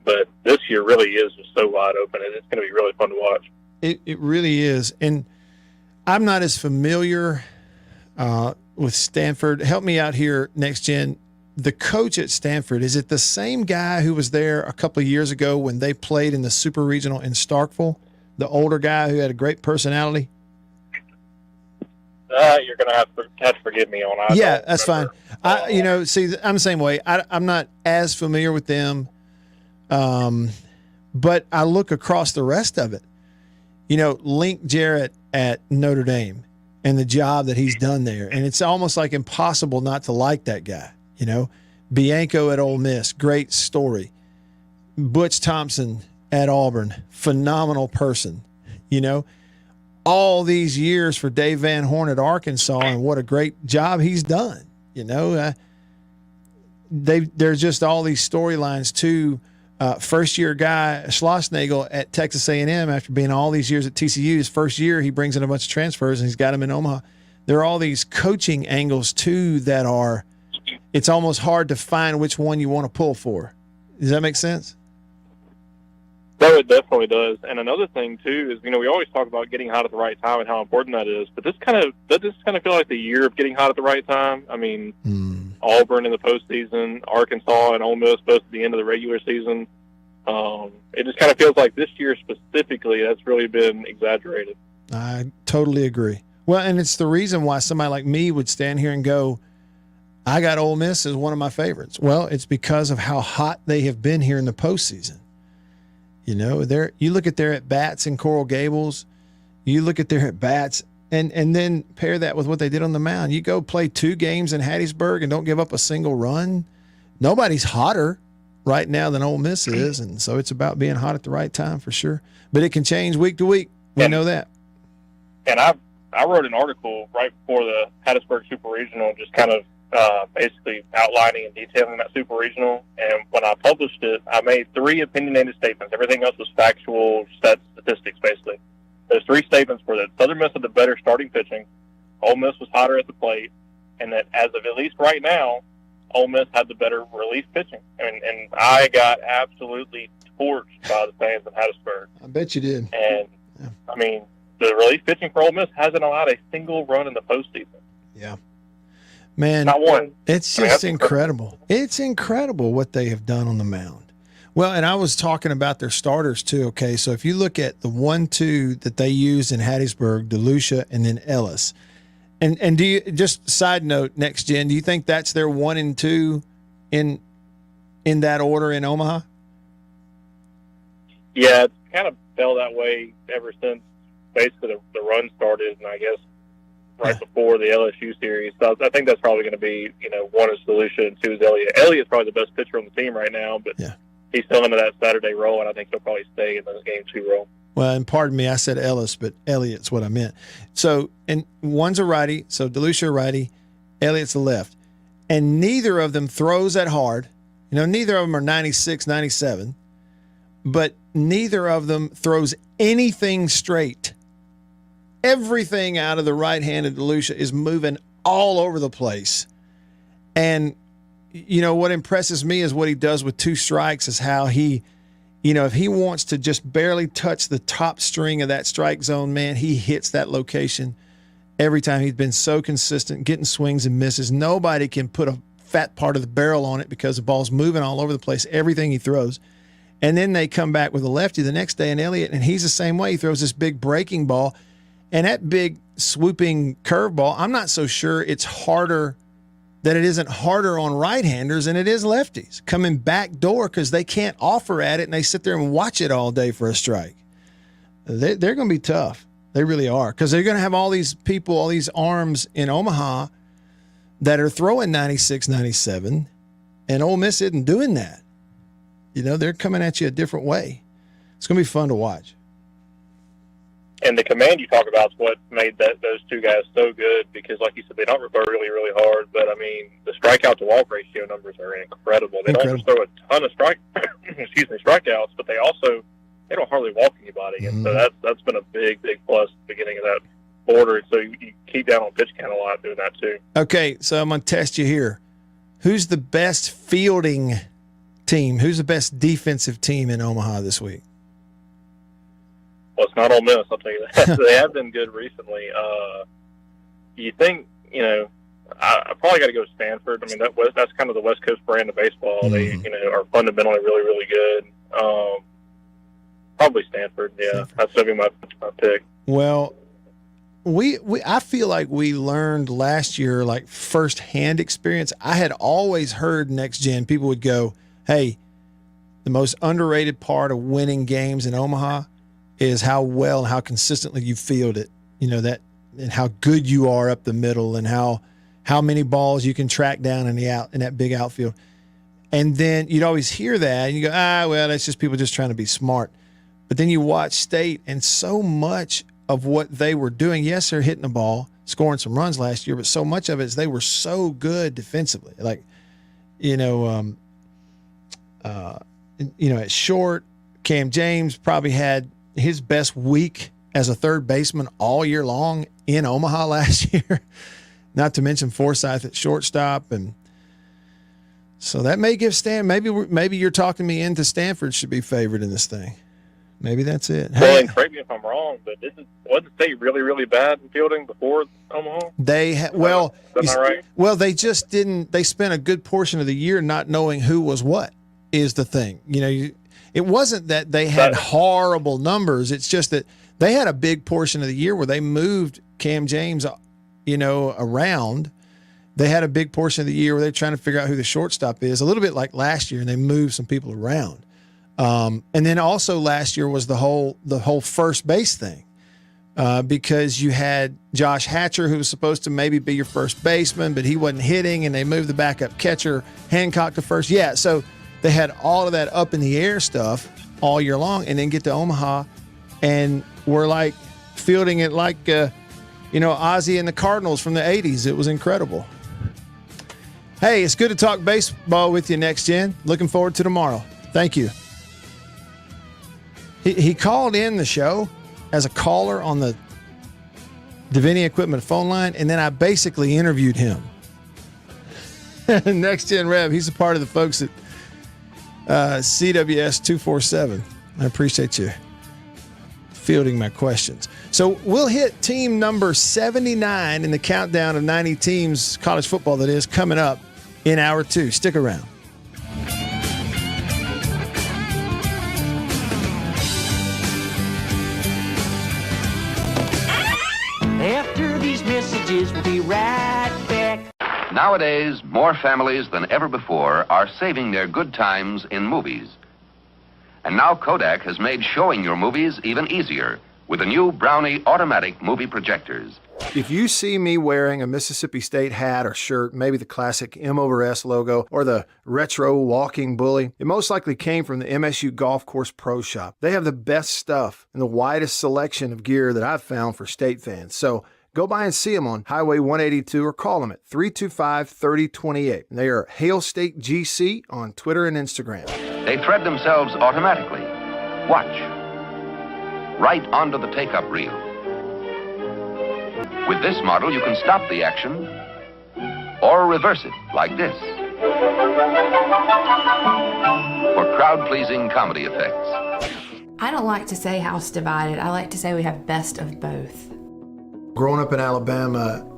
M: But this year really is just so wide open, and it's going to be really fun to watch.
C: It really is. And I'm not as familiar with Stanford. Help me out here, next gen. The coach at Stanford, is it the same guy who was there a couple of years ago when they played in the Super Regional in Starkville? The older guy who had a great personality?
M: You're going to have to forgive me on that.
C: Yeah, that's fine. See, I'm the same way. I'm not as familiar with them, but I look across the rest of it. Link Jarrett at Notre Dame and the job that he's done there, and it's almost like impossible not to like that guy. Bianco at Ole Miss, great story. Butch Thompson at Auburn, phenomenal person. All these years for Dave Van Horn at Arkansas, and what a great job he's done. There's just all these storylines too. First year guy Schlossnagel at Texas A&M, after being all these years at TCU, his first year he brings in a bunch of transfers and he's got them in Omaha. There are all these coaching angles too that are, it's almost hard to find which one you want to pull for. Does that make sense?
M: No, it definitely does. And another thing too is, we always talk about getting hot at the right time and how important that is. But this kind of feel like the year of getting hot at the right time. I mean, Auburn in the postseason, Arkansas and Ole Miss both at the end of the regular season. It just kind of feels like this year specifically that's really been exaggerated.
C: I totally agree. Well, and it's the reason why somebody like me would stand here and go, I got Ole Miss as one of my favorites. Well, it's because of how hot they have been here in the postseason. You look at their at-bats in Coral Gables, you look at their at-bats, and then pair that with what they did on the mound. You go play 2 games in Hattiesburg and don't give up a single run. Nobody's hotter right now than Ole Miss is, and so it's about being hot at the right time for sure. But it can change week to week. We know that.
M: And I wrote an article right before the Hattiesburg Super Regional, just kind of basically outlining and detailing that Super Regional. And when I published it, I made 3 opinionated statements. Everything else was factual statistics, basically. Those 3 statements were that Southern Miss had the better starting pitching, Ole Miss was hotter at the plate, and that as of at least right now, Ole Miss had the better relief pitching. And I got absolutely torched by the fans in Hattiesburg.
C: I bet you did.
M: And, I mean, the relief pitching for Ole Miss hasn't allowed a single run in the postseason.
C: Yeah. Man,
M: not one.
C: It's just incredible. It's incredible what they have done on the mound. Well, and I was talking about their starters too. Okay, so if you look at the 1-2 that they used in Hattiesburg, DeLucia, and then Ellis, and do you, just side note, next gen, do you think that's their 1 and 2 in that order in Omaha?
M: Yeah, it's kind of felt that way ever since basically the run started, and I guess right before the LSU series. So I think that's probably going to be, 1 is DeLucia and 2 is Elliott. Elliott's probably the best pitcher on the team right now, but he's still into that Saturday role, and I think he'll probably stay in those game 2 role.
C: Well, and pardon me, I said Ellis, but Elliott's what I meant. So, and one's a righty, so DeLucia a righty, Elliott's a left. And neither of them throws that hard. Neither of them are 96, 97, but neither of them throws anything straight. Everything out of the right-handed DeLucia is moving all over the place. And what impresses me is what he does with 2 strikes is how he, if he wants to just barely touch the top string of that strike zone, man, he hits that location every time. He's been so consistent, getting swings and misses. Nobody can put a fat part of the barrel on it because the ball's moving all over the place, everything he throws. And then they come back with a lefty the next day in Elliott, and he's the same way. He throws this big breaking ball, and that big swooping curveball, I'm not so sure it's harder, that it isn't harder on right-handers than it is lefties coming back door because they can't offer at it, and they sit there and watch it all day for a strike. They're going to be tough. They really are, because they're going to have all these people, all these arms in Omaha that are throwing 96, 97, and Ole Miss isn't doing that. They're coming at you a different way. It's going to be fun to watch.
M: And the command you talk about is what made those 2 guys so good because, like you said, they don't throw really, really hard. But, I mean, the strikeout-to-walk ratio numbers are incredible. They don't just throw a ton of strikeouts, but they don't hardly walk anybody. And so that's been a big, big plus at the beginning of that order. So you keep down on pitch count a lot doing that too. Okay, so I'm going to test you here. Who's the best fielding team? Who's the best defensive team in Omaha this week? Well, it's not Ole Miss, I'll tell you that. They have been good recently. You think, I probably got to go Stanford. I mean, that's kind of the West Coast brand of baseball. They, are fundamentally really, really good. Probably Stanford, yeah. That's going to be my pick.
C: Well, I feel like we learned last year, like firsthand experience. I had always heard Next Gen, people would go, hey, the most underrated part of winning games in Omaha is how well and how consistently you field it, that, and how good you are up the middle and how many balls you can track down in that big outfield. And then you'd always hear that and you go, well, that's just people just trying to be smart. But then you watch State, and so much of what they were doing, yes, they're hitting the ball, scoring some runs last year, but so much of it is they were so good defensively. Like, at short, Cam James probably had his best week as a third baseman all year long in Omaha last year, not to mention Forsythe at shortstop. And so that may give maybe you're talking me into Stanford should be favored in this thing. Maybe that's it.
M: Well, and correct me if I'm wrong, but wasn't State really, really bad in fielding before Omaha?
C: Well, they just didn't. They spent a good portion of the year not knowing who was what is the thing. It wasn't that they had horrible numbers. It's just that they had a big portion of the year where they moved Cam James, around. They had a big portion of the year where they're trying to figure out who the shortstop is, a little bit like last year, and they moved some people around. And then also last year was the whole first base thing, because you had Josh Hatcher, who was supposed to maybe be your first baseman, but he wasn't hitting, and they moved the backup catcher Hancock to first. Yeah, so they had all of that up in the air stuff all year long, and then get to Omaha, and we're like fielding it like Ozzie and the Cardinals from the 80s. It was incredible. Hey, it's good to talk baseball with you, Next Gen. Looking forward to tomorrow. Thank you. He called in the show as a caller on the Davini Equipment phone line, and then I basically interviewed him. Next Gen Rev, he's a part of the folks at CWS 247. I appreciate you fielding my questions. So we'll hit team number 79 in the countdown of 90 teams, college football that is, coming up in hour 2. Stick around.
F: After these messages, we'll be right back.
L: Nowadays, more families than ever before are saving their good times in movies. And now Kodak has made showing your movies even easier with the new Brownie automatic movie projectors.
K: If you see me wearing a Mississippi State hat or shirt, maybe the classic M/S logo or the retro walking bully, it most likely came from the MSU Golf Course Pro Shop. They have the best stuff and the widest selection of gear that I've found for State fans. So go by and see them on Highway 182 or call them at 325-3028. They are Hail State GC on Twitter and Instagram.
L: They thread themselves automatically. Watch. Right onto the take-up reel. With this model, you can stop the action or reverse it like this.
N: for crowd-pleasing comedy effects.
J: I don't like to say house divided. I like to say we have best of both.
K: Growing up in Alabama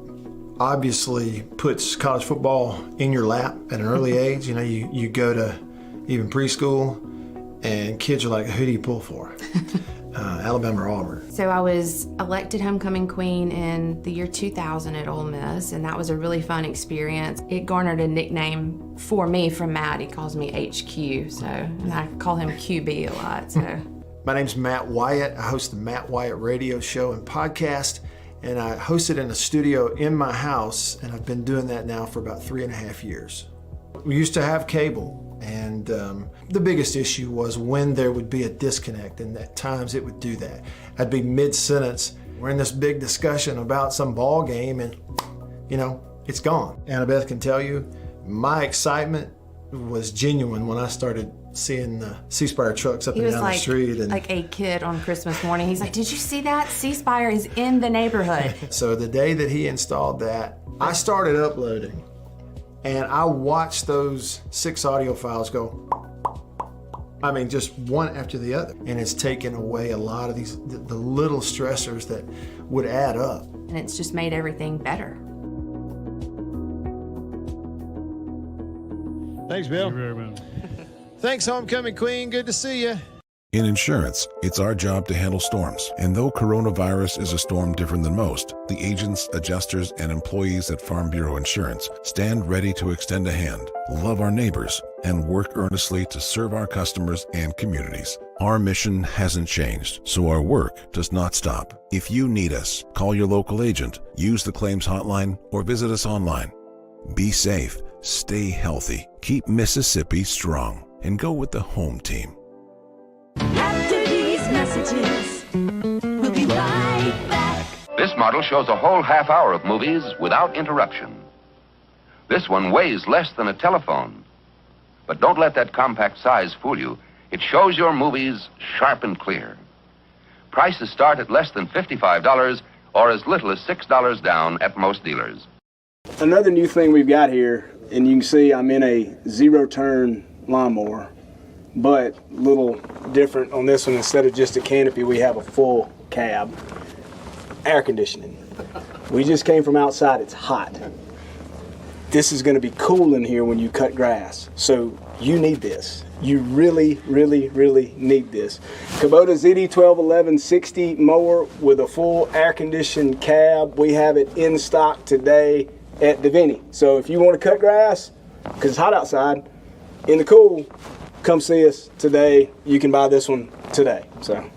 K: obviously puts college football in your lap at an early age. You know, you go to even preschool and kids are like, who do you pull for? Alabama or Auburn.
J: So I was elected homecoming queen in the year 2000 at Ole Miss, and that was a really fun experience. It garnered a nickname for me from Matt. He calls me HQ, so, and I call him QB a lot, so.
K: My name's Matt Wyatt. I host the Matt Wyatt radio show and podcast, and I host it in a studio in my house, and I've been doing that now for about 3.5 years. We used to have cable, and the biggest issue was when there would be a disconnect, and at times it would do that. I'd be mid-sentence, we're in this big discussion about some ball game, and you know, it's gone. Annabeth can tell you, my excitement was genuine when I started seeing the C-Spire trucks up and down the street. And
J: like a kid on Christmas morning. He's like, did you see that? C-Spire is in the neighborhood.
K: So the day that he installed that, I started uploading. And I watched those 6 audio files go, I mean, just one after the other. And it's taken away a lot of these, the little stressors that would add up.
J: And it's just made everything better.
C: Thanks, Bill.
D: Thank you very much.
C: Thanks, homecoming queen. Good to see you.
I: In insurance, it's our job to handle storms. And though coronavirus is a storm different than most, the agents, adjusters, and employees at Farm Bureau Insurance stand ready to extend a hand, love our neighbors, and work earnestly to serve our customers and communities. Our mission hasn't changed, so our work does not stop. If you need us, call your local agent, use the claims hotline, or visit us online. Be safe, stay healthy, keep Mississippi strong, and go with the home team.
F: After these messages, we'll be right back.
N: This model shows a whole half hour of movies without interruption. This one weighs less than a telephone. But don't let that compact size fool you. It shows your movies sharp and clear. Prices start at less than $55 or as little as $6 down at most dealers.
H: Another new thing we've got here, and you can see I'm in a zero-turn lawnmower, but a little different on this one. Instead of just a canopy, we have a full cab. Air conditioning. We just came from outside. It's hot. This is going to be cool in here when you cut grass. So you need this. You really, really, really need this. Kubota ZD121160 mower with a full air-conditioned cab. We have it in stock today at Davini. So if you want to cut grass, because it's hot outside, in the cool, come see us today. You can buy this one today. So.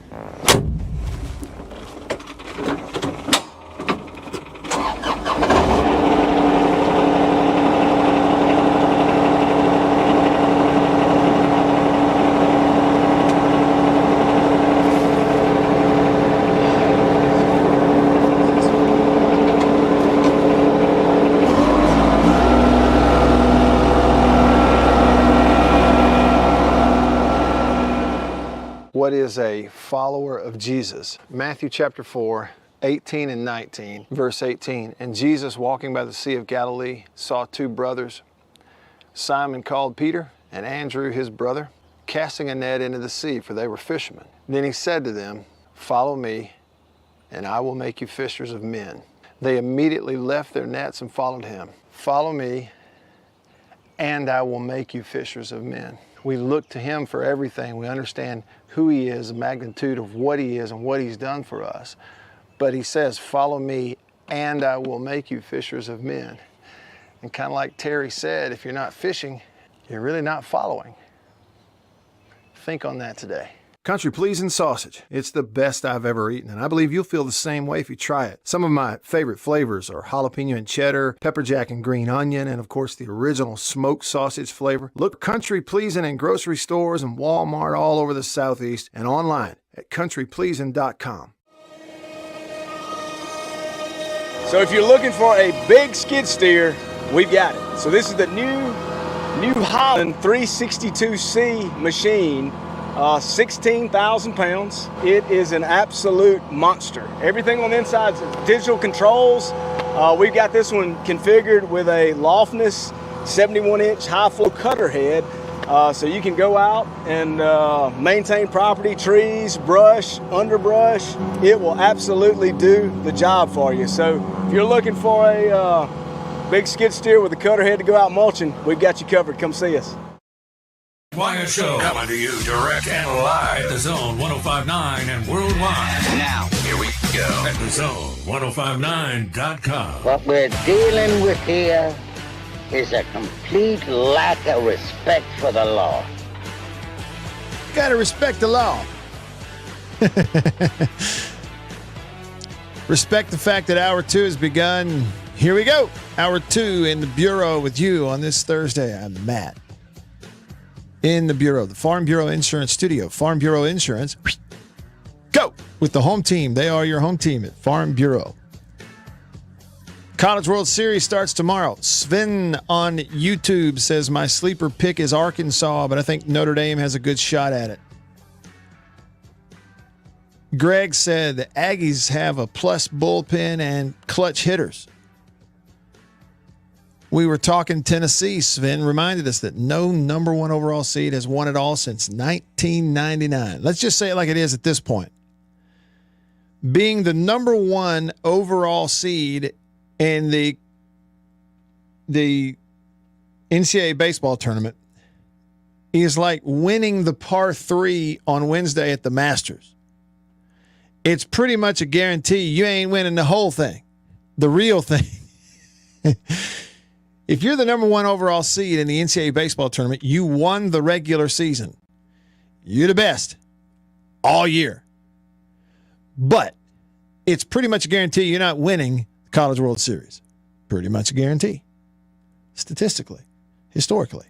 K: What is a follower of Jesus? Matthew chapter 4, 18 and 19, verse 18. And Jesus, walking by the Sea of Galilee, saw 2 brothers, Simon called Peter, and Andrew his brother, casting a net into the sea, for they were fishermen. Then he said to them, follow me, and I will make you fishers of men. They immediately left their nets and followed him. Follow me, and I will make you fishers of men. We look to him for everything. We understand who he is, the magnitude of what he is and what he's done for us. But he says, follow me and I will make you fishers of men. And kind of like Terry said, if you're not fishing, you're really not following. Think on that today. Country pleasing sausage. It's the best I've ever eaten, and I believe you'll feel the same way if you try it. Some of my favorite flavors are jalapeno and cheddar, pepper jack and green onion, and of course the original smoked sausage flavor. Look country pleasing in grocery stores and Walmart all over the Southeast and online at countrypleasing.com.
H: So if you're looking for a big skid steer, we've got it. So this is the New Holland 362C machine. 16,000 pounds. It is an absolute monster. Everything on the inside is digital controls. We've got this one configured with a Lofness 71-inch high flow cutter head So you can go out and maintain property, trees, brush, underbrush. It will absolutely do the job for you. So if you're looking for a big skid steer with a cutter head to go out mulching, we've got you covered. Come see us.
A: Wyatt Show, coming to you direct and live at the Zone 105.9 and worldwide. Now, here we go at the Zone1059.com.
O: What we're dealing with here is a complete lack of respect for the law.
C: Gotta respect the law. Respect the fact that Hour 2 has begun. Here we go. Hour 2 in the Bureau with you on this Thursday. I'm Matt. In the Bureau, the Farm Bureau Insurance Studio. Farm Bureau Insurance. Go with the home team. They are your home team at Farm Bureau. College World Series starts tomorrow. Sven on YouTube says, my sleeper pick is Arkansas, but I think Notre Dame has a good shot at it. Greg said the Aggies have a plus bullpen and clutch hitters. We were talking Tennessee. Sven reminded us that no number one overall seed has won it all since 1999. Let's just say it like it is at this point. Being the number one overall seed in the NCAA baseball tournament is like winning the par 3 on Wednesday at the Masters. It's pretty much a guarantee you ain't winning the whole thing, the real thing. If you're the number one overall seed in the NCAA baseball tournament, you won the regular season. You're the best all year. But it's pretty much a guarantee you're not winning the College World Series. Pretty much a guarantee. Statistically, historically.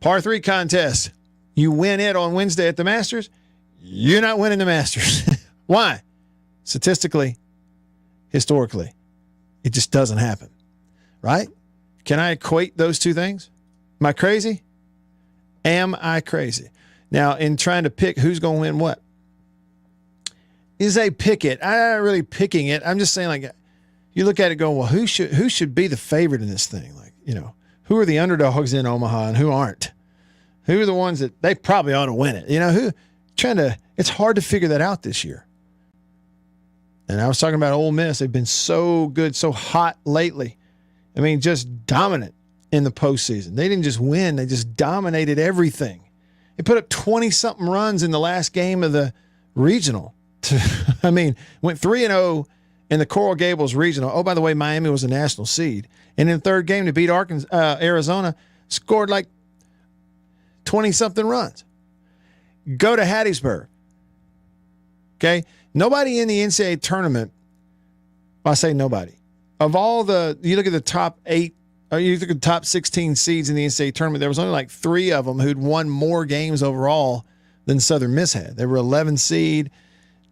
C: Par 3 contest. You win it on Wednesday at the Masters, you're not winning the Masters. Why? Statistically, historically, it just doesn't happen. Right? Can I equate those two things? Am I crazy? Am I crazy? Now, in trying to pick who's going to win what, is a pick it. I'm not really picking it. I'm just saying, like, you look at it going, well, who should be the favorite in this thing? Like, you know, who are the underdogs in Omaha and who aren't? Who are the ones that they probably ought to win it? You know, it's hard to figure that out this year. And I was talking about Ole Miss. They've been so good, so hot lately. I mean, just dominant in the postseason. They didn't just win. They just dominated everything. They put up 20-something runs in the last game of the regional. I mean, went 3-0 in the Coral Gables regional. Oh, by the way, Miami was a national seed. And in the third game to beat Arizona, scored like 20-something runs. Go to Hattiesburg. Okay? Nobody in the NCAA tournament, I say nobody. Of all you look at the top 8, or you look at the top 16 seeds in the NCAA tournament, there was only like 3 of them who'd won more games overall than Southern Miss had. They were 11 seed.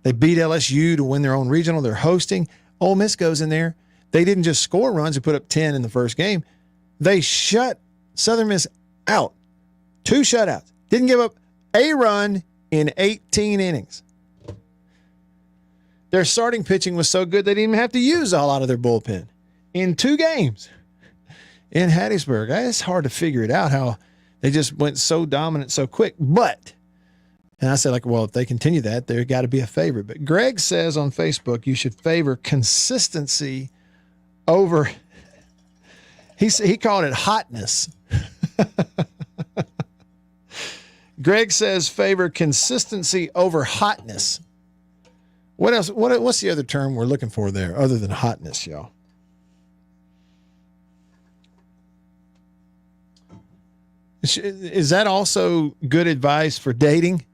C: They beat LSU to win their own regional. They're hosting. Ole Miss goes in there. They didn't just score runs and put up 10 in the first game. They shut Southern Miss out. 2 shutouts. Didn't give up a run in 18 innings. Their starting pitching was so good they didn't even have to use a lot of their bullpen in 2 games in Hattiesburg. It's hard to figure it out how they just went so dominant so quick. But, and I said, like, well, if they continue that, they've got to be a favorite. But Greg says on Facebook you should favor consistency over, he called it hotness. Greg says favor consistency over hotness. What else? What's the other term we're looking for there other than hotness, y'all? Is that also good advice for dating?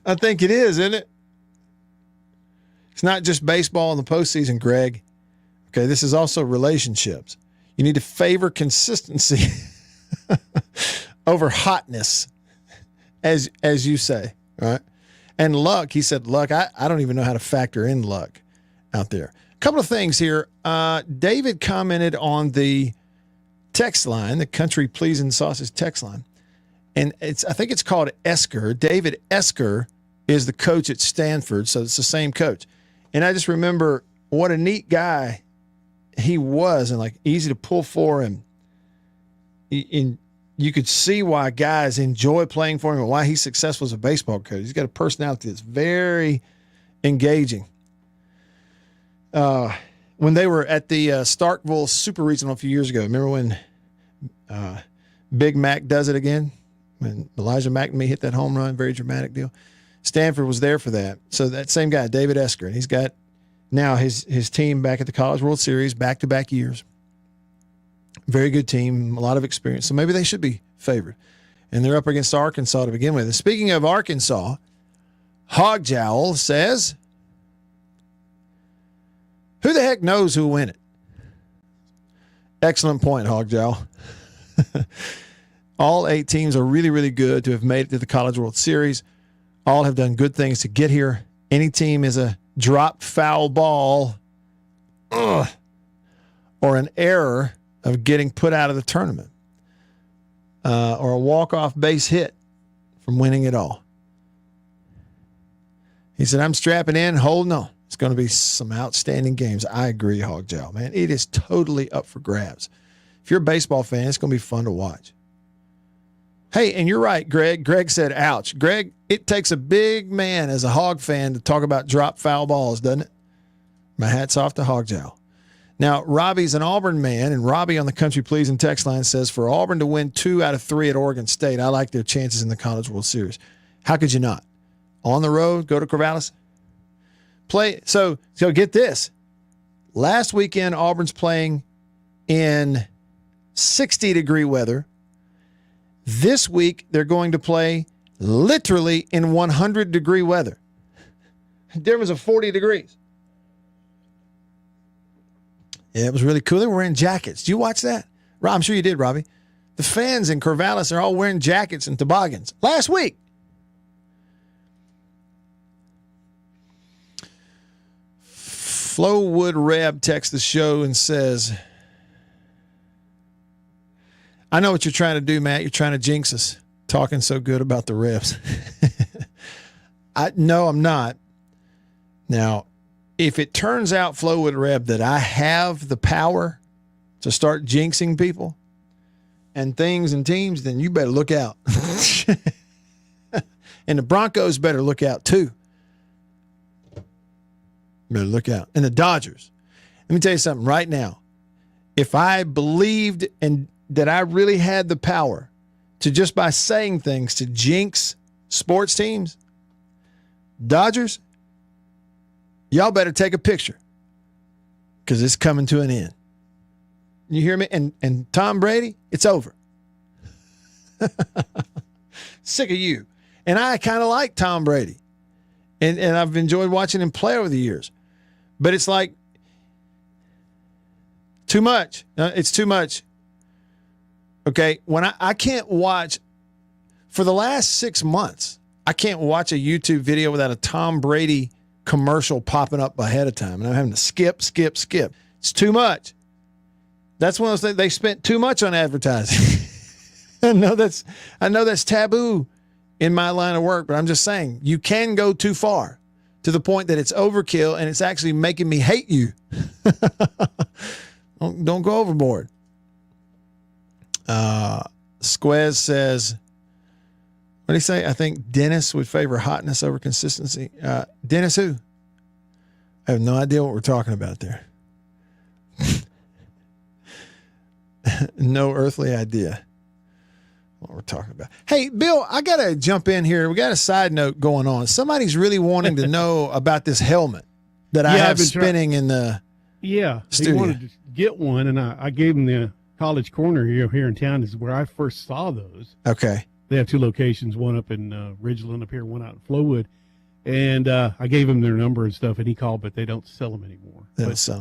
C: I think it is, isn't it? It's not just baseball in the postseason, Greg. Okay, this is also relationships. You need to favor consistency over hotness, as you say, right? And luck, he said luck. I don't even know how to factor in luck out there. A couple of things here. David commented on the text line, the Country Pleasing Sausage text line. And I think it's called Esker. David Esker is the coach at Stanford, so it's the same coach. And I just remember what a neat guy he was and like easy to pull for him. you could see why guys enjoy playing for him and why he's successful as a baseball coach. He's got a personality that's very engaging. When they were at the Starkville Super Regional a few years ago, remember when Big Mac does it again? When Elijah McNamee hit that home run, very dramatic deal. Stanford was there for that. So that same guy, David Esker, and he's got now his team back at the College World Series, back-to-back years. Very good team, a lot of experience. So maybe they should be favored. And they're up against Arkansas to begin with. And speaking of Arkansas, Hog Jowl says, who the heck knows who will win it? Excellent point, Hog Jowl. All 8 teams are really, really good to have made it to the College World Series. All have done good things to get here. Any team is a dropped foul ball or an error of getting put out of the tournament or a walk-off base hit from winning it all. He said, I'm strapping in, holding on. It's going to be some outstanding games. I agree, Hog Jowl, man. It is totally up for grabs. If you're a baseball fan, it's going to be fun to watch. Hey, and you're right, Greg. Greg said, ouch. Greg, it takes a big man as a Hog fan to talk about drop foul balls, doesn't it? My hat's off to Hog Jowl. Now, Robbie's an Auburn man, and Robbie on the Country Pleasing text line says, for Auburn to win 2 out of 3 at Oregon State, I like their chances in the College World Series. How could you not? On the road, go to Corvallis. Play. So get this. Last weekend, Auburn's playing in 60-degree weather. This week, they're going to play literally in 100-degree weather. There was a 40 degrees. Yeah, it was really cool. They were wearing jackets. Did you watch that? I'm sure you did, Robbie. The fans in Corvallis are all wearing jackets and toboggans. Last week. Flowwood Reb texts the show and says, I know what you're trying to do, Matt. You're trying to jinx us, talking so good about the Rebs. No, I'm not. Now, if it turns out, Flowwood Reb, that I have the power to start jinxing people and things and teams, then you better look out. And the Broncos better look out too. Better look out. And the Dodgers. Let me tell you something right now. If I believed and that I really had the power to just by saying things to jinx sports teams, Dodgers, y'all better take a picture because it's coming to an end. You hear me? And Tom Brady, it's over. Sick of you. And I kind of like Tom Brady. And I've enjoyed watching him play over the years. But it's like too much. It's too much. Okay, when I can't watch, for the last 6 months, I can't watch a YouTube video without a Tom Brady commercial popping up ahead of time. And I'm having to skip. It's too much. That's one of those things. They spent too much on advertising. I know that's taboo in my line of work, but I'm just saying you can go too far to the point that it's overkill and it's actually making me hate you. Don't go overboard. Squez says, what did he say? I think Dennis would favor hotness over consistency. Dennis who? I have no idea what we're talking about there. No earthly idea what we're talking about. Hey, Bill, I got to jump in here. We got a side note going on. Somebody's really wanting to know about this helmet that I have spinning in the studio.
D: He wanted to get one, and I gave him the College Corner here in town is where I first saw those.
C: Okay.
D: They have 2 locations, one up in Ridgeland up here, one out in Flowwood. And I gave him their number and stuff, and he called, but they don't sell them anymore.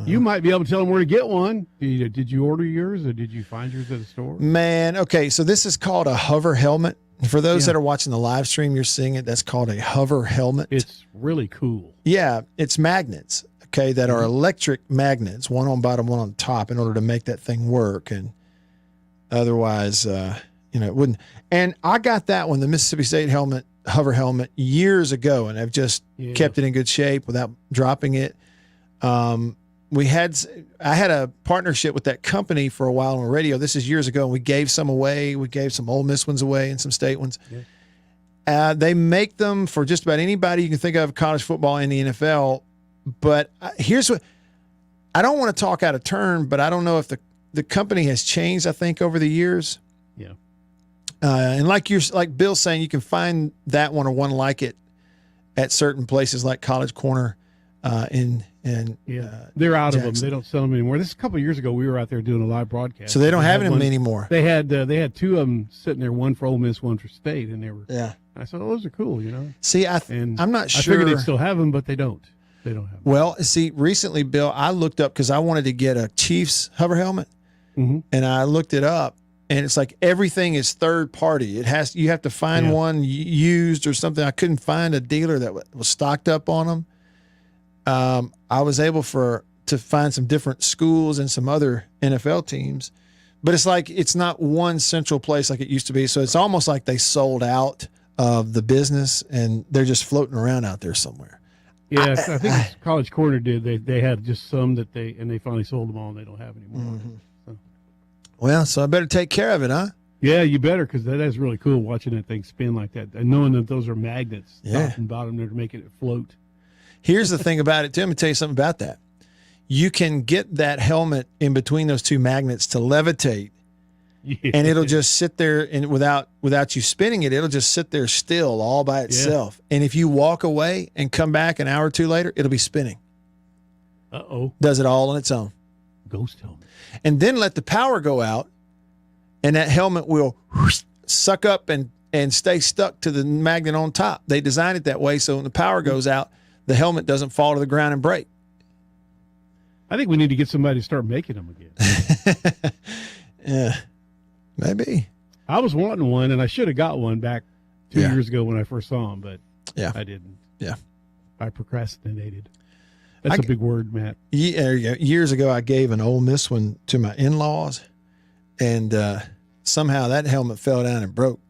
D: You might be able to tell him where to get one. Did you order yours, or did you find yours at a store?
C: Man, okay, so this is called a hover helmet. For those that are watching the live stream, you're seeing it. That's called a hover helmet.
D: It's really cool.
C: Yeah, it's magnets, okay, that are electric magnets, one on bottom, one on top, in order to make that thing work. And otherwise, it wouldn't. And I got that one, the Mississippi State helmet, hover helmet, years ago, and I've just kept it in good shape without dropping it. I had a partnership with that company for a while on radio. This is years ago, and we gave some away. We gave some Ole Miss ones away and some state ones. Yeah. They make them for just about anybody you can think of, college football and the NFL. But here's what I don't want to talk out of turn, but I don't know if the company has changed, I think, over the years.
D: Yeah.
C: And like Bill's saying, you can find that one or one like it at certain places like College Corner
D: they're out
C: Jackson.
D: of them. They don't sell them anymore. This is a couple of years ago. We were out there doing a live broadcast.
C: So they don't have them anymore.
D: They had two of them sitting there, one for Ole Miss, one for State, and they were.
C: Yeah.
D: I said, those are cool, you know.
C: See, I'm not sure.
D: I figured they'd still have them, but they don't. They don't have them.
C: Well, see, recently, Bill, I looked up because I wanted to get a Chiefs hover helmet, and I looked it up, and it's like everything is third party. You have to find one used or something. I couldn't find a dealer that was stocked up on them. I was able to find some different schools and some other NFL teams, but it's like it's not one central place like it used to be. So it's almost like they sold out of the business and they're just floating around out there somewhere.
D: Yeah, I think College Corner did. They had just some that they finally sold them all, and they don't have anymore.
C: Well, so I better take care of it, huh?
D: Yeah, you better, because that is really cool watching that thing spin like that and knowing that those are magnets top and bottom there to make it float.
C: Here's the thing about it, too. I'm going to tell you something about that. You can get that helmet in between those two magnets to levitate, and it'll just sit there, and without you spinning it, it'll just sit there still all by itself. And if you walk away and come back an hour or two later, it'll be spinning.
D: Uh-oh.
C: Does it all on its own.
D: Ghost helmet.
C: And then let the power go out, and that helmet will suck up and stay stuck to the magnet on top. They designed it that way so when the power goes out, the helmet doesn't fall to the ground and break.
D: I think we need to get somebody to start making them again.
C: Yeah, maybe.
D: I was wanting one, and I should have got one back 2 years ago when I first saw them, but I didn't.
C: Yeah.
D: I procrastinated. That's a big word, Matt.
C: Yeah, years ago, I gave an Ole Miss one to my in-laws, and somehow that helmet fell down and broke.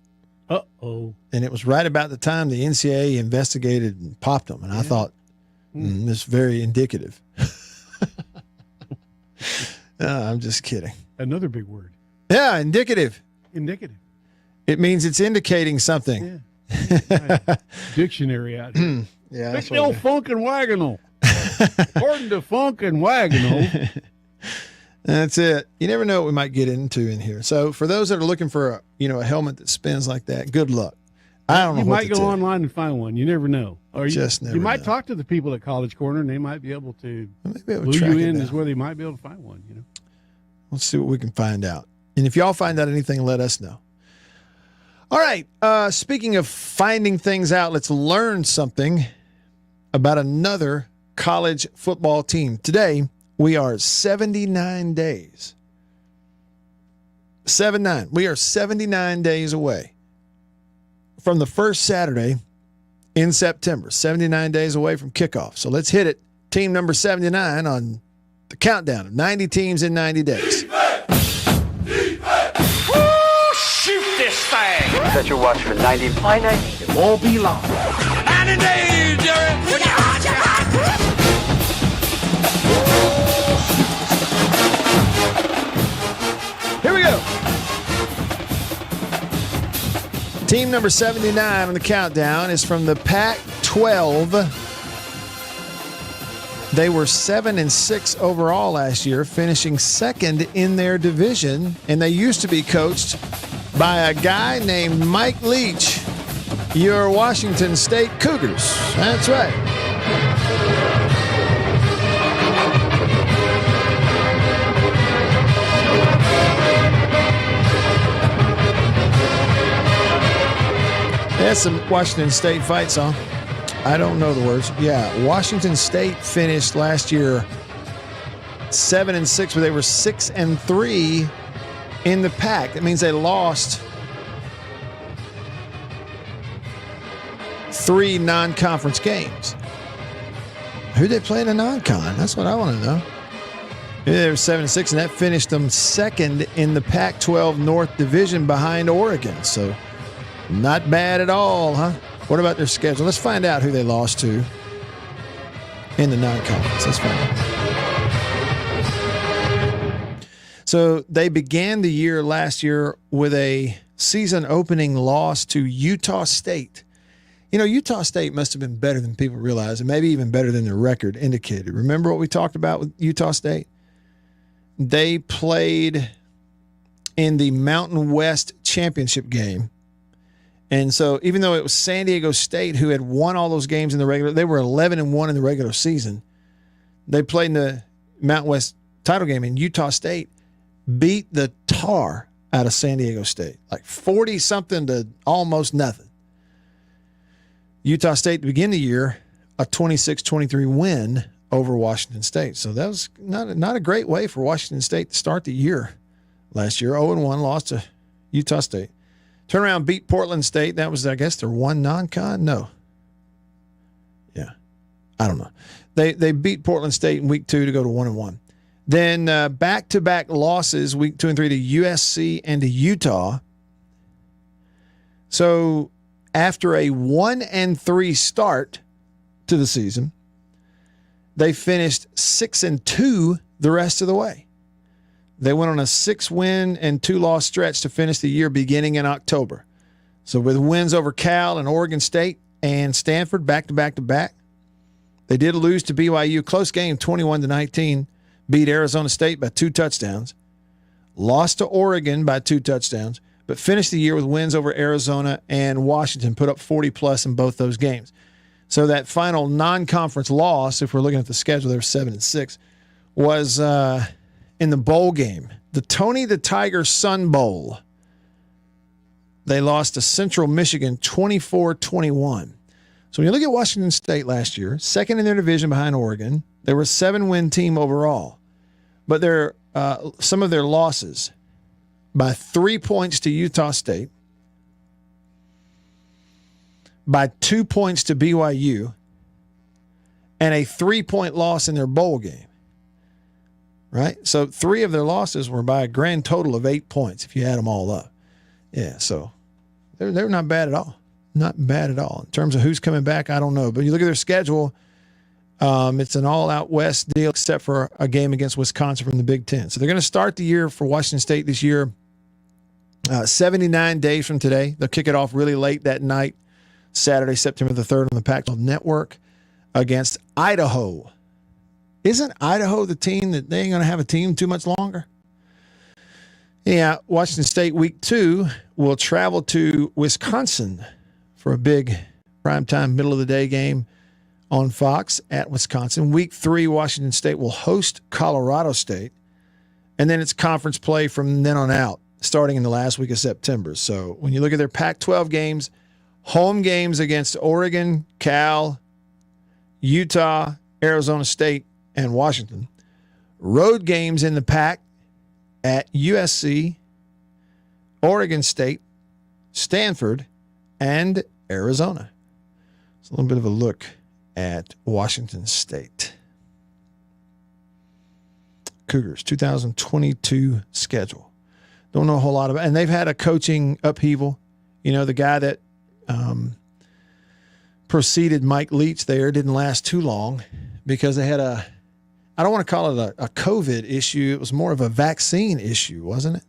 D: Uh-oh.
C: And it was right about the time the NCAA investigated and popped them. And I thought, this is very indicative. I'm just kidding.
D: Another big word.
C: Yeah, indicative.
D: Indicative.
C: It means it's indicating something.
D: Yeah. Dictionary out here.
C: Yeah.
D: Big old funk and wagonal. According to Funk and Wagonal.
C: That's it. You never know what we might get into in here. So for those that are looking for a helmet that spins like that, good luck. I don't know.
D: You might go online and find one. You never know. Or you might
C: know.
D: talk to the people at College Corner, and they might be able to
C: clue
D: you in as where they might be able to find one. You know.
C: Let's see what we can find out. And if y'all find out anything, let us know. All right. Speaking of finding things out, let's learn something about another college football team. Today, we are 79 days. 79. We are 79 days away from the first Saturday in September. 79 days away from kickoff. So let's hit it. Team number 79 on the countdown of 90 teams in 90 days.
B: Shoot this thing!
P: Set your watch for 90.
B: Why 90? It won't be long. 90 days, Jerry!
C: Here we go. Team number 79 on the countdown is from the Pac-12. They were 7-6 overall last year, finishing second in their division, and they used to be coached by a guy named Mike Leach, your Washington State Cougars. That's right. That's a Washington State fight song. I don't know the words. Yeah, Washington State finished last year 7-6, but they were 6-3 in the pack. That means they lost 3 non-conference games. Who'd they play in a non-con? That's what I want to know. They were 7-6, and that finished them second in the Pac-12 North Division behind Oregon. So not bad at all, huh? What about their schedule? Let's find out who they lost to in the non-conference. Let's find out. So they began the year last year with a season opening loss to Utah State. You know, Utah State must have been better than people realize, and maybe even better than their record indicated. Remember what we talked about with Utah State? They played in the Mountain West championship game. And so even though it was San Diego State who had won all those games in the regular, they were 11-1 in the regular season. They played in the Mountain West title game, and Utah State beat the tar out of San Diego State, like 40-something to almost nothing. Utah State to begin the year, a 26-23 win over Washington State. So that was not a great way for Washington State to start the year last year. 0-1, lost to Utah State. Turn around, beat Portland State. That was, I guess, their one non-con? No. Yeah. I don't know. They beat Portland State in week 2 to go to 1-1. Then back-to-back losses, week 2 and 3 to USC and to Utah. So after a 1-3 start to the season, they finished 6-2 the rest of the way. They went on a 6-win and 2-loss stretch to finish the year beginning in October. So with wins over Cal and Oregon State and Stanford back-to-back-to-back, they did lose to BYU. Close game, 21-19. Beat Arizona State by 2 touchdowns. Lost to Oregon by 2 touchdowns, but finished the year with wins over Arizona and Washington, put up 40-plus in both those games. So that final non-conference loss, if we're looking at the schedule, they're 7-6, was in the bowl game, the Tony the Tiger Sun Bowl. They lost to Central Michigan 24-21. So when you look at Washington State last year, second in their division behind Oregon, they were a 7-win team overall. But some of their losses by 3 points to Utah State, by 2 points to BYU, and a 3-point loss in their bowl game. Right? So 3 of their losses were by a grand total of 8 points if you add them all up. Yeah, so they're not bad at all. Not bad at all. In terms of who's coming back, I don't know. But you look at their schedule, it's an all-out West deal except for a game against Wisconsin from the Big Ten. So they're going to start the year for Washington State this year 79 days from today. They'll kick it off really late that night, Saturday, September the 3rd on the Pac-12 Network against Idaho. Isn't Idaho the team that they ain't going to have a team too much longer? Yeah, Washington State week 2 will travel to Wisconsin for a big primetime middle-of-the-day game on Fox at Wisconsin. Week 3, Washington State will host Colorado State, and then it's conference play from then on out, starting in the last week of September. So when you look at their Pac-12 games, home games against Oregon, Cal, Utah, Arizona State, and Washington. Road games in the Pac at USC, Oregon State, Stanford, and Arizona. It's a little bit of a look at Washington State. Cougars 2022 schedule. Don't know a whole lot about it. And they've had a coaching upheaval. You know, the guy that preceded Mike Leach there didn't last too long because they had I don't want to call it a COVID issue. It was more of a vaccine issue, wasn't it?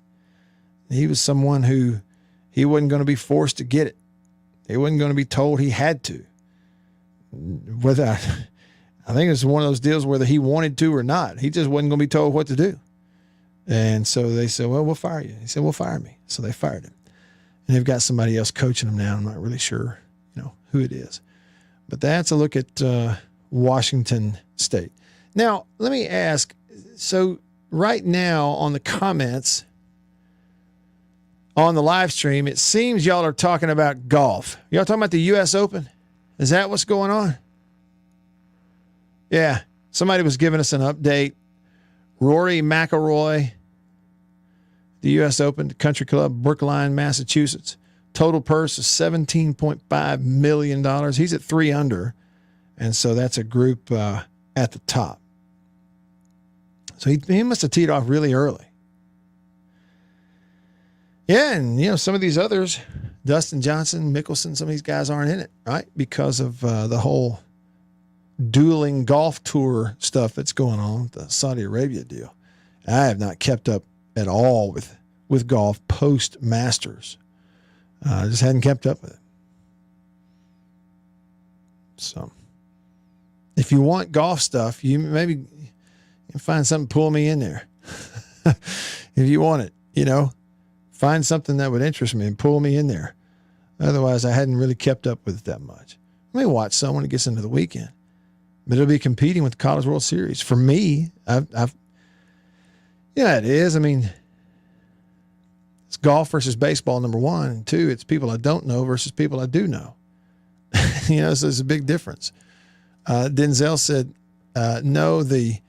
C: He was someone who he wasn't going to be forced to get it. He wasn't going to be told he had to. I think it's one of those deals whether he wanted to or not. He just wasn't going to be told what to do. And so they said, well, we'll fire you. He said, well, fire me. So they fired him. And they've got somebody else coaching him now. I'm not really sure, who it is. But that's a look at Washington State. Now, let me ask, so right now on the comments on the live stream, it seems y'all are talking about golf. Y'all talking about the U.S. Open? Is that what's going on? Yeah. Somebody was giving us an update. Rory McIlroy, the U.S. Open Country Club, Brookline, Massachusetts. Total purse is $17.5 million. He's at 3 under. And so that's a group at the top. So he must have teed off really early. Yeah, and some of these others, Dustin Johnson, Mickelson, some of these guys aren't in it, right? Because of the whole dueling golf tour stuff that's going on with the Saudi Arabia deal. I have not kept up at all with golf post Masters. I just hadn't kept up with it. So if you want golf stuff, you maybe find something, pull me in there. If you want it, find something that would interest me and pull me in there. Otherwise, I hadn't really kept up with it that much. I may watch some when it gets into the weekend, but it'll be competing with the College World Series. For me, it is. I mean, it's golf versus baseball, number one. And two, it's people I don't know versus people I do know. So there's a big difference. Denzel said, no, the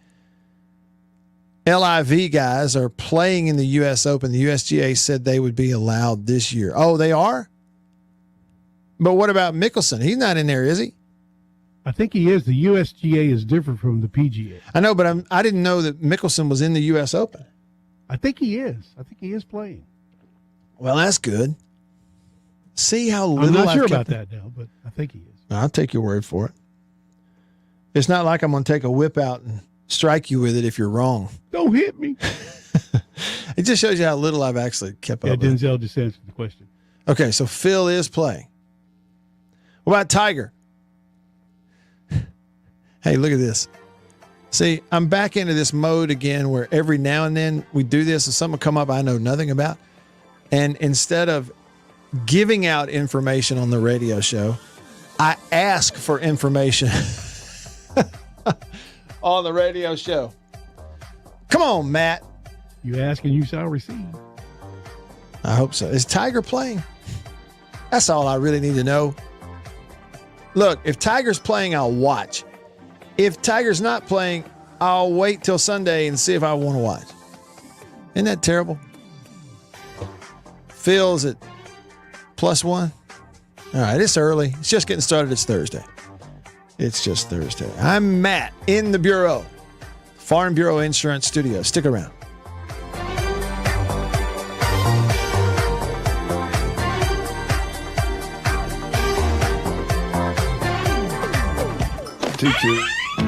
C: LIV guys are playing in the U.S. Open. The USGA said they would be allowed this year. Oh, they are? But what about Mickelson? He's not in there, is he?
D: I think he is. The USGA is different from the PGA.
C: I know, but I didn't know that Mickelson was in the U.S. Open.
D: I think he is. I think he is playing.
C: Well, that's good. See how little
D: I'm not sure
C: I've
D: about that now, but I think he is.
C: I'll take your word for it. It's not like I'm going to take a whip out and strike you with it if you're wrong.
D: Don't hit me.
C: It just shows you how little I've actually kept up with.
D: Denzel just answered the question.
C: Okay, so Phil is playing. What about Tiger? Hey, look at this. See, I'm back into this mode again where every now and then we do this and something will come up I know nothing about. And instead of giving out information on the radio show, I ask for information on the radio show. Come on, Matt.
D: You ask and you shall receive.
C: I hope so. Is Tiger playing? That's all I really need to know. Look, if Tiger's playing, I'll watch. If Tiger's not playing, I'll wait till Sunday and see if I want to watch. Isn't that terrible? Phil's at +1. All right, it's early. It's just getting started. It's Thursday. It's just Thursday. I'm Matt in the Bureau. Farm Bureau Insurance Studio. Stick around.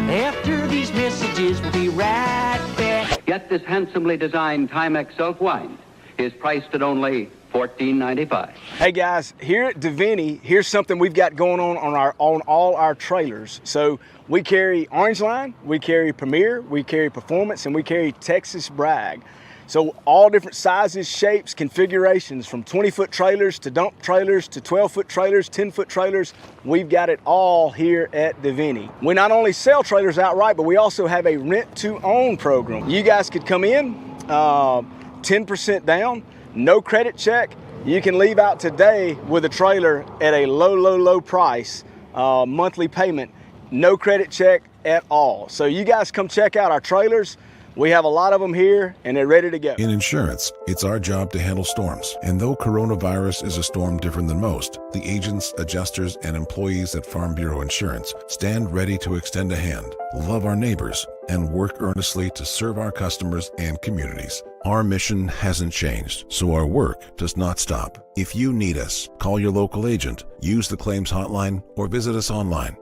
F: After these messages, we'll be right back.
G: Get this handsomely designed Timex self-wind. Is priced at only $14.95.
H: Hey guys, here at Davini, here's something we've got going on all our trailers. So we carry Orange Line, we carry Premier, we carry Performance, and we carry Texas Bragg. So all different sizes, shapes, configurations, from 20-foot trailers to dump trailers to 12-foot trailers, 10-foot trailers, we've got it all here at Davini. We not only sell trailers outright, but we also have a rent-to-own program. You guys could come in, 10% down, no credit check. You can leave out today with a trailer at a low price, monthly payment, no credit check at all. So you guys come check out our trailers. We have a lot of them here, and they're ready to go.
I: In insurance, it's our job to handle storms. And though coronavirus is a storm different than most, the agents, adjusters, and employees at Farm Bureau Insurance stand ready to extend a hand, love our neighbors, and work earnestly to serve our customers and communities. Our mission hasn't changed, so our work does not stop. If you need us, call your local agent, use the claims hotline, or visit us online.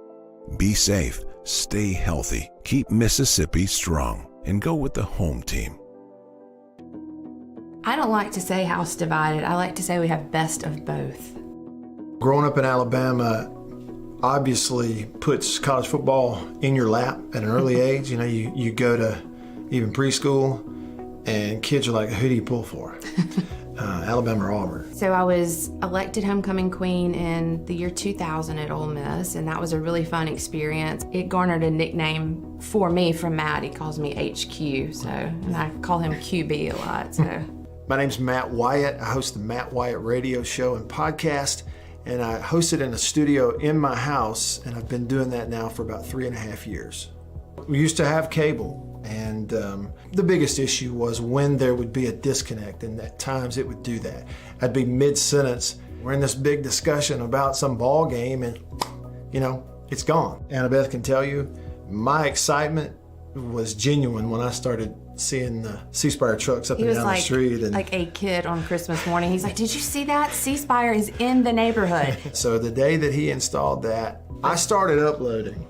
I: Be safe, stay healthy, keep Mississippi strong, and go with the home team.
J: I don't like to say house divided. I like to say we have best of both.
K: Growing up in Alabama obviously puts college football in your lap at an early age. You go to even preschool and kids are like, who do you pull for? Alabama or Auburn.
J: So I was elected homecoming queen in the year 2000 at Ole Miss, and that was a really fun experience. It garnered a nickname for me from Matt. He calls me HQ, and I call him QB a lot. So
K: my name's Matt Wyatt. I host the Matt Wyatt radio show and podcast, and I host it in a studio in my house, and I've been doing that now for about 3.5 years. We used to have cable. And the biggest issue was when there would be a disconnect, and at times it would do that. I'd be mid-sentence, we're in this big discussion about some ball game, and it's gone. Annabeth can tell you, my excitement was genuine when I started seeing the C-Spire trucks up and down the street.
J: He was like a kid on Christmas morning. He's like, did you see that? C-Spire is in the neighborhood.
K: So the day that he installed that, I started uploading.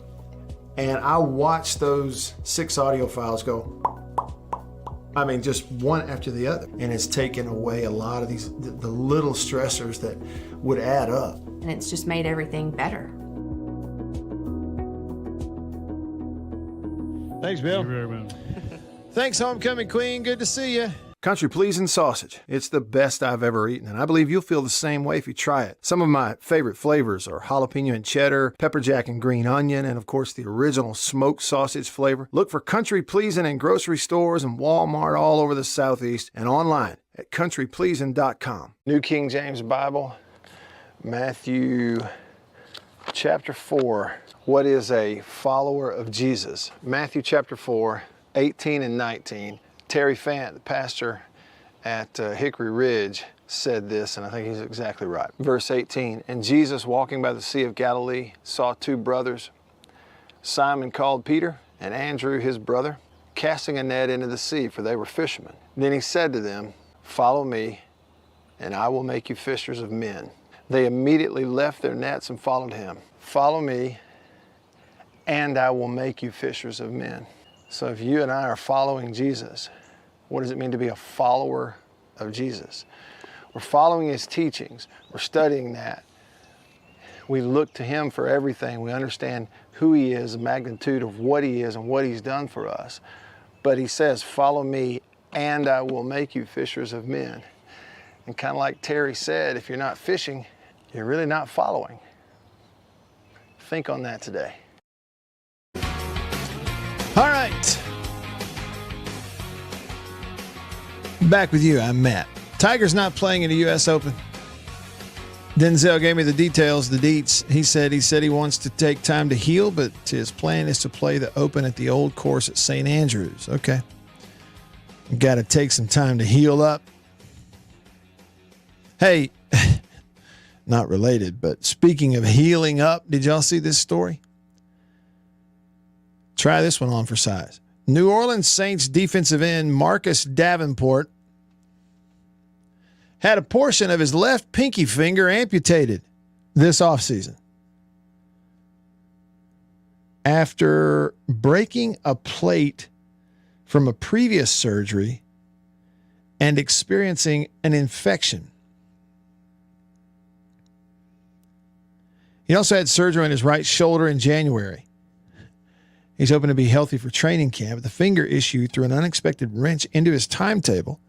K: And I watched those 6 audio files go. I mean, just one after the other. And it's taken away a lot of the little stressors that would add up.
J: And it's just made everything better.
C: Thanks, Bill.
D: You're very welcome.
C: Thanks, Homecoming Queen. Good to see you.
K: Country Pleasing sausage. It's the best I've ever eaten, and I believe you'll feel the same way if you try it. Some of my favorite flavors are jalapeno and cheddar, pepper jack and green onion, and of course the original smoked sausage flavor. Look for Country Pleasing in grocery stores and Walmart all over the Southeast and online at countrypleasing.com. New King James Bible, Matthew chapter 4. What is a follower of Jesus? Matthew chapter 4, 18 and 19. Terry Fant, the pastor at Hickory Ridge, said this, and I think he's exactly right. Verse 18, and Jesus, walking by the Sea of Galilee, saw two brothers, Simon called Peter, and Andrew his brother, casting a net into the sea, for they were fishermen. Then he said to them, follow me, and I will make you fishers of men. They immediately left their nets and followed him. Follow me, and I will make you fishers of men. So if you and I are following Jesus, what does it mean to be a follower of Jesus? We're following his teachings. We're studying that. We look to him for everything. We understand who he is, the magnitude of what he is and what he's done for us. But he says, follow me and I will make you fishers of men. And kind of like Terry said, if you're not fishing, you're really not following. Think on that today.
C: All right. Back with you. I'm Matt. Tiger's not playing in the U.S. Open. Denzel gave me the details, the deets. He said he wants to take time to heal, but his plan is to play the Open at the old course at St. Andrews. Okay. Got to take some time to heal up. Hey, not related, but speaking of healing up, did y'all see this story? Try this one on for size. New Orleans Saints defensive end Marcus Davenport had a portion of his left pinky finger amputated this offseason after breaking a plate from a previous surgery and experiencing an infection. He also had surgery on his right shoulder in January. He's hoping to be healthy for training camp. The finger issue threw an unexpected wrench into his timetable.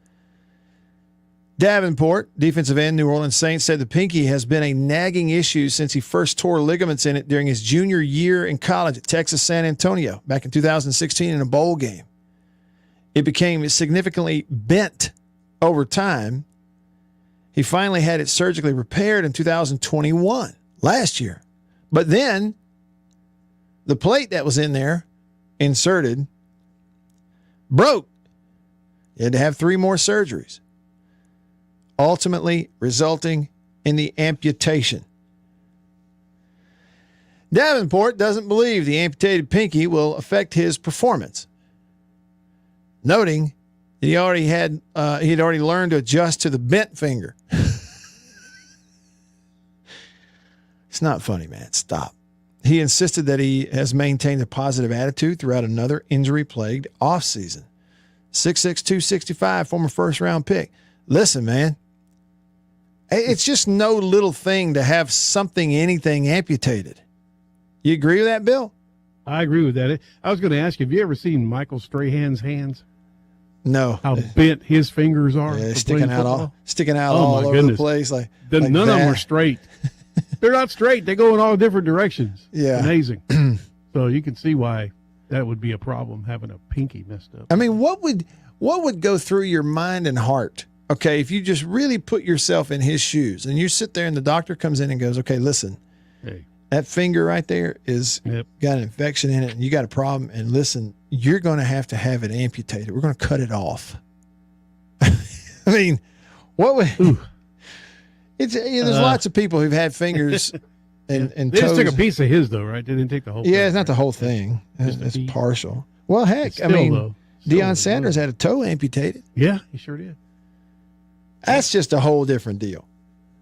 C: Davenport, defensive end, New Orleans Saints, said the pinky has been a nagging issue since he first tore ligaments in it during his junior year in college at Texas San Antonio back in 2016 in a bowl game. It became significantly bent over time. He finally had it surgically repaired in 2021, last year. But then the plate that was in there, inserted, broke. He had to have 3 more surgeries, ultimately resulting in the amputation. Davenport doesn't believe the amputated pinky will affect his performance, noting that he had already learned to adjust to the bent finger. It's not funny, man. Stop. He insisted that he has maintained a positive attitude throughout another injury-plagued offseason. 6'6", 265, former first-round pick. Listen, man, it's just no little thing to have anything amputated. You agree with that, Bill?
D: I agree with that. I was going to ask you, have you ever seen Michael Strahan's hands?
C: No.
D: How bent his fingers are.
C: Yeah, sticking out all over the place. Like
D: none of them are straight. They're not straight. They go in all different directions.
C: Yeah.
D: Amazing. So you can see why that would be a problem, having a pinky messed up.
C: I mean, what would go through your mind and heart? Okay, if you just really put yourself in his shoes and you sit there and the doctor comes in and goes, okay, listen,
D: hey,
C: that finger right there got an infection in it and you got a problem. And listen, you're going to have it amputated. We're going to cut it off. I mean, what would... There's lots of people who've had fingers and
D: they
C: toes.
D: just took a piece of his, though, right? They didn't take the whole thing.
C: Yeah, it's not the whole thing. It's partial. Well, heck, Deion Sanders had a toe amputated.
D: Yeah, he sure did.
C: That's just a whole different deal.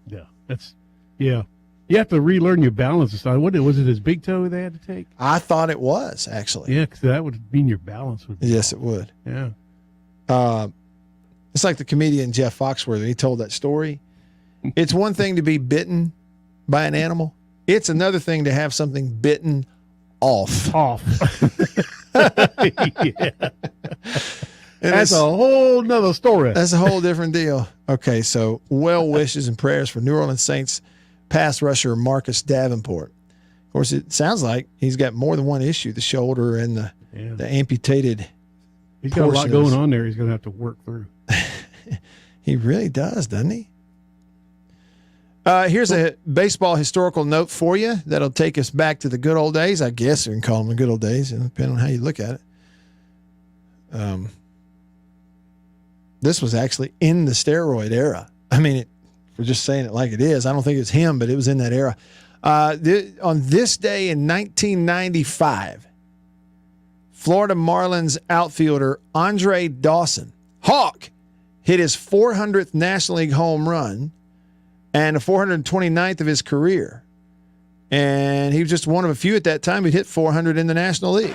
D: Yeah. You have to relearn your balance. What was it, his big toe they had to take?
C: I thought it was, actually.
D: Yeah, because that would mean your balance would be
C: Yes, it would.
D: Yeah.
C: It's like the comedian Jeff Foxworthy. He told that story. It's one thing to be bitten by an animal. It's another thing to have something bitten off.
D: Yeah. That's a whole nother story.
C: That's a whole different deal. Okay, so well wishes and prayers for New Orleans Saints pass rusher Marcus Davenport. Of course, it sounds like he's got more than one issue, the shoulder and the amputated.
D: He's got a lot going on there he's going to have to work through.
C: He really does, doesn't he? Here's a baseball historical note for you that'll take us back to the good old days. I guess you can call them the good old days, depending on how you look at it. This was actually in the steroid era. I mean, we're just saying it like it is. I don't think it's him, but it was in that era. On this day in 1995, Florida Marlins outfielder Andre Dawson, Hawk, hit his 400th National League home run and the 429th of his career. And he was just one of a few at that time who'd hit 400 in the National League.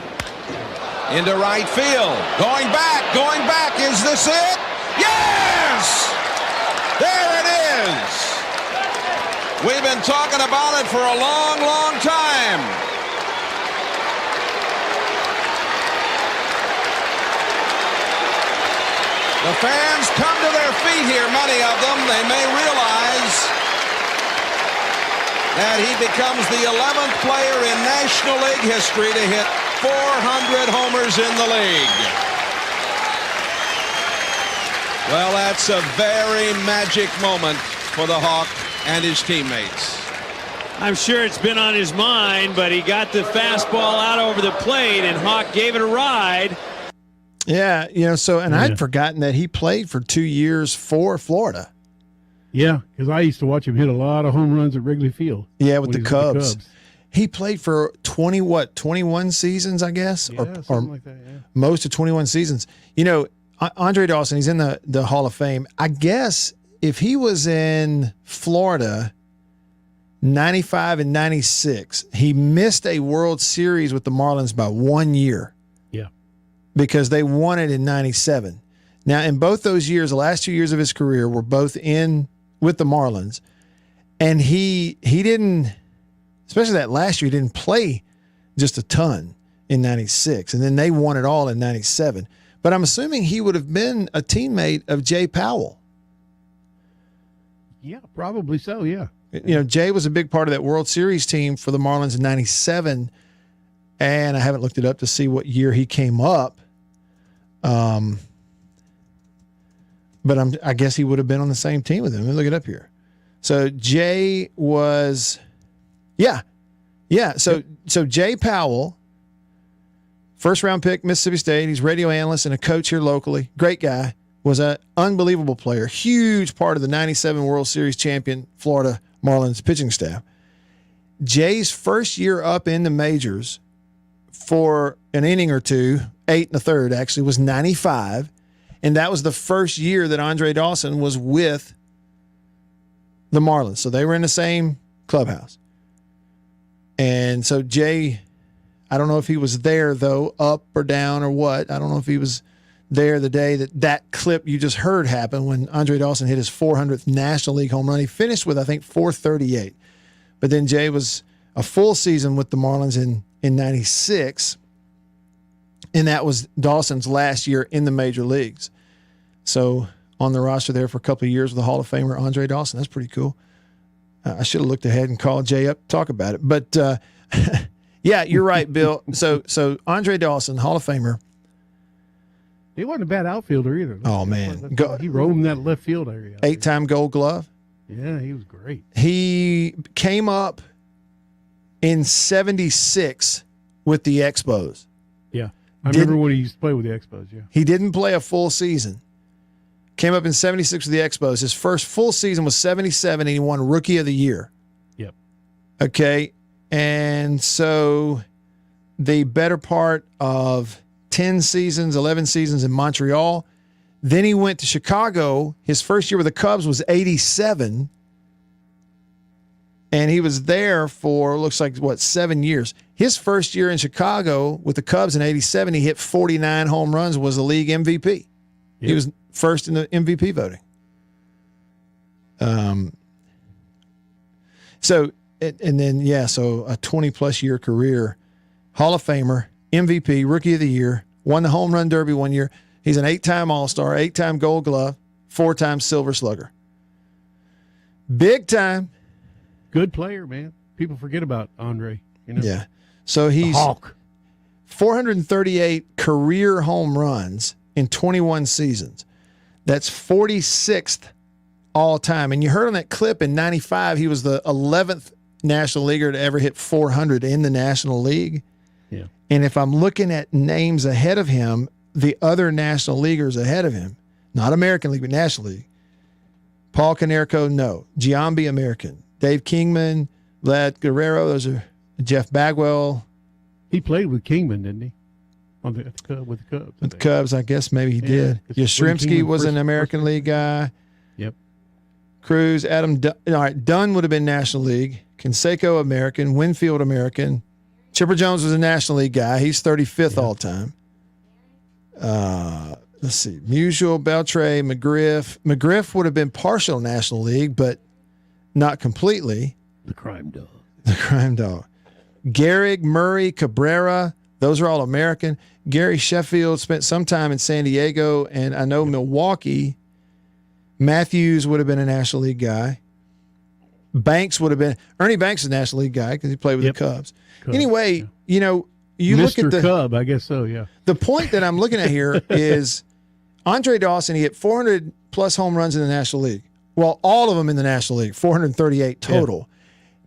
P: Into right field. Going back. Is this it? Yes! There it is! We've been talking about it for a long, long time. The fans come to their feet here, many of them. They may realize that he becomes the 11th player in National League history to hit 400 homers in the league. Well, that's a very magic moment for the Hawk and his teammates.
Q: I'm sure it's been on his mind, but he got the fastball out over the plate, and Hawk gave it a ride.
C: Yeah, I'd forgotten that he played for 2 years for Florida.
D: Yeah, because I used to watch him hit a lot of home runs at Wrigley Field.
C: Yeah, with the Cubs. He played for 21 seasons, I guess,
D: or something like that. Yeah,
C: most of 21 seasons. Andre Dawson, he's in the Hall of Fame. I guess if he was in Florida 95 and 96, he missed a World Series with the Marlins by 1 year.
D: Yeah. Because
C: they won it in 97. Now, in both those years, the last 2 years of his career were both in with the Marlins. And he didn't, especially that last year, he didn't play just a ton in 96. And then they won it all in 97. But I'm assuming he would have been a teammate of Jay Powell.
D: Yeah, probably so, yeah.
C: Jay was a big part of that World Series team for the Marlins in 97, and I haven't looked it up to see what year he came up. But I guess he would have been on the same team with him. Let me look it up here. So Jay was, So Jay Powell, first round pick, Mississippi State. He's radio analyst and a coach here locally. Great guy. Was an unbelievable player. Huge part of the 97 World Series champion Florida Marlins pitching staff. Jay's first year up in the majors for an inning or two, 8 1/3 actually, was 95. And that was the first year that Andre Dawson was with the Marlins. So they were in the same clubhouse. And so Jay, I don't know if he was there, though, up or down or what. I don't know if he was there the day that clip you just heard happened when Andre Dawson hit his 400th National League home run. He finished with, I think, 438. But then Jay was a full season with the Marlins in 96. And that was Dawson's last year in the major leagues. So on the roster there for a couple of years with the Hall of Famer Andre Dawson. That's pretty cool. I should have looked ahead and called Jay up to talk about it. But, yeah, you're right, Bill. So Andre Dawson, Hall of Famer.
D: He wasn't a bad outfielder either.
C: Oh, man.
D: He roamed that left field area.
C: 8-time Gold Glove.
D: Yeah, he was great.
C: He came up in 76 with the Expos.
D: Yeah. I remember when he used to play with the Expos, yeah.
C: He didn't play a full season. Came up in 76 with the Expos. His first full season was 77, and he won Rookie of the Year.
D: Yep.
C: Okay. And so the better part of 10 seasons, 11 seasons in Montreal. Then he went to Chicago. His first year with the Cubs was 87. And he was there for, looks like, 7 years. His first year in Chicago with the Cubs in 87, he hit 49 home runs, was the league MVP. He was first in the MVP voting. So a 20-plus year career, Hall of Famer, MVP, Rookie of the Year, won the Home Run Derby one year. He's an 8-time All-Star, 8-time Gold Glove, 4-time Silver Slugger. Big time.
D: Good player, man. People forget about Andre.
C: Yeah. So he's
D: Hawk.
C: 438 career home runs in 21 seasons. That's 46th all time. And you heard on that clip in 95, he was the 11th National Leaguer to ever hit 400 in the National League.
D: Yeah.
C: And if I'm looking at names ahead of him, the other National Leaguers ahead of him, not American League, but National League, Paul Konerko, no. Giambi, American. Dave Kingman, Vlad Guerrero, those are Jeff Bagwell.
D: He played with Kingman, didn't he? With the Cubs.
C: With the Cubs, I guess maybe he did. Yastrzemski was an American League guy.
D: Yep.
C: Cruz, Adam Dunn. All right, Dunn would have been National League. Canseco, American. Winfield, American. Chipper Jones was a National League guy. He's 35th all time. Let's see. Musial, Beltre, McGriff. McGriff would have been partial National League, but not completely.
D: The crime dog.
C: The crime dog. Gehrig, Murray, Cabrera, those are all American. Gary Sheffield spent some time in San Diego, and I know Milwaukee. Matthews would have been a National League guy. Banks would have been – Ernie Banks is a National League guy because he played with the Cubs. Anyway, you know, you
D: Mr.
C: look at the –
D: Cub, I guess so, yeah.
C: The point that I'm looking at here is Andre Dawson, he hit 400-plus home runs in the National League. Well, all of them in the National League, 438 total. Yeah.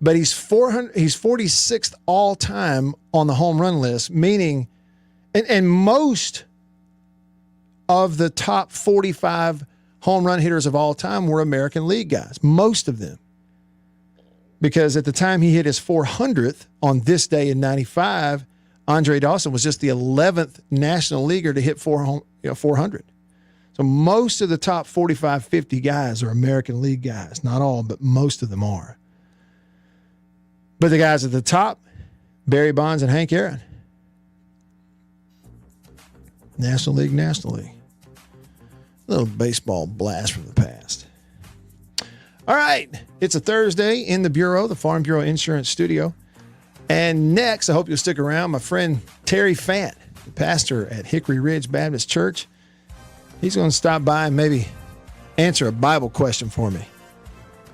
C: But he's 46th all time on the home run list, meaning, and most of the top 45 home run hitters of all time were American League guys, most of them. Because at the time he hit his 400th on this day in 95, Andre Dawson was just the 11th National Leaguer to hit 400. So most of the top 45, 50 guys are American League guys. Not all, but most of them are. But the guys at the top, Barry Bonds and Hank Aaron. National League. A little baseball blast from the past. All right. It's a Thursday in the Bureau, the Farm Bureau Insurance Studio. And next, I hope you'll stick around, my friend Terry Fant, the pastor at Hickory Ridge Baptist Church. He's going to stop by and maybe answer a Bible question for me.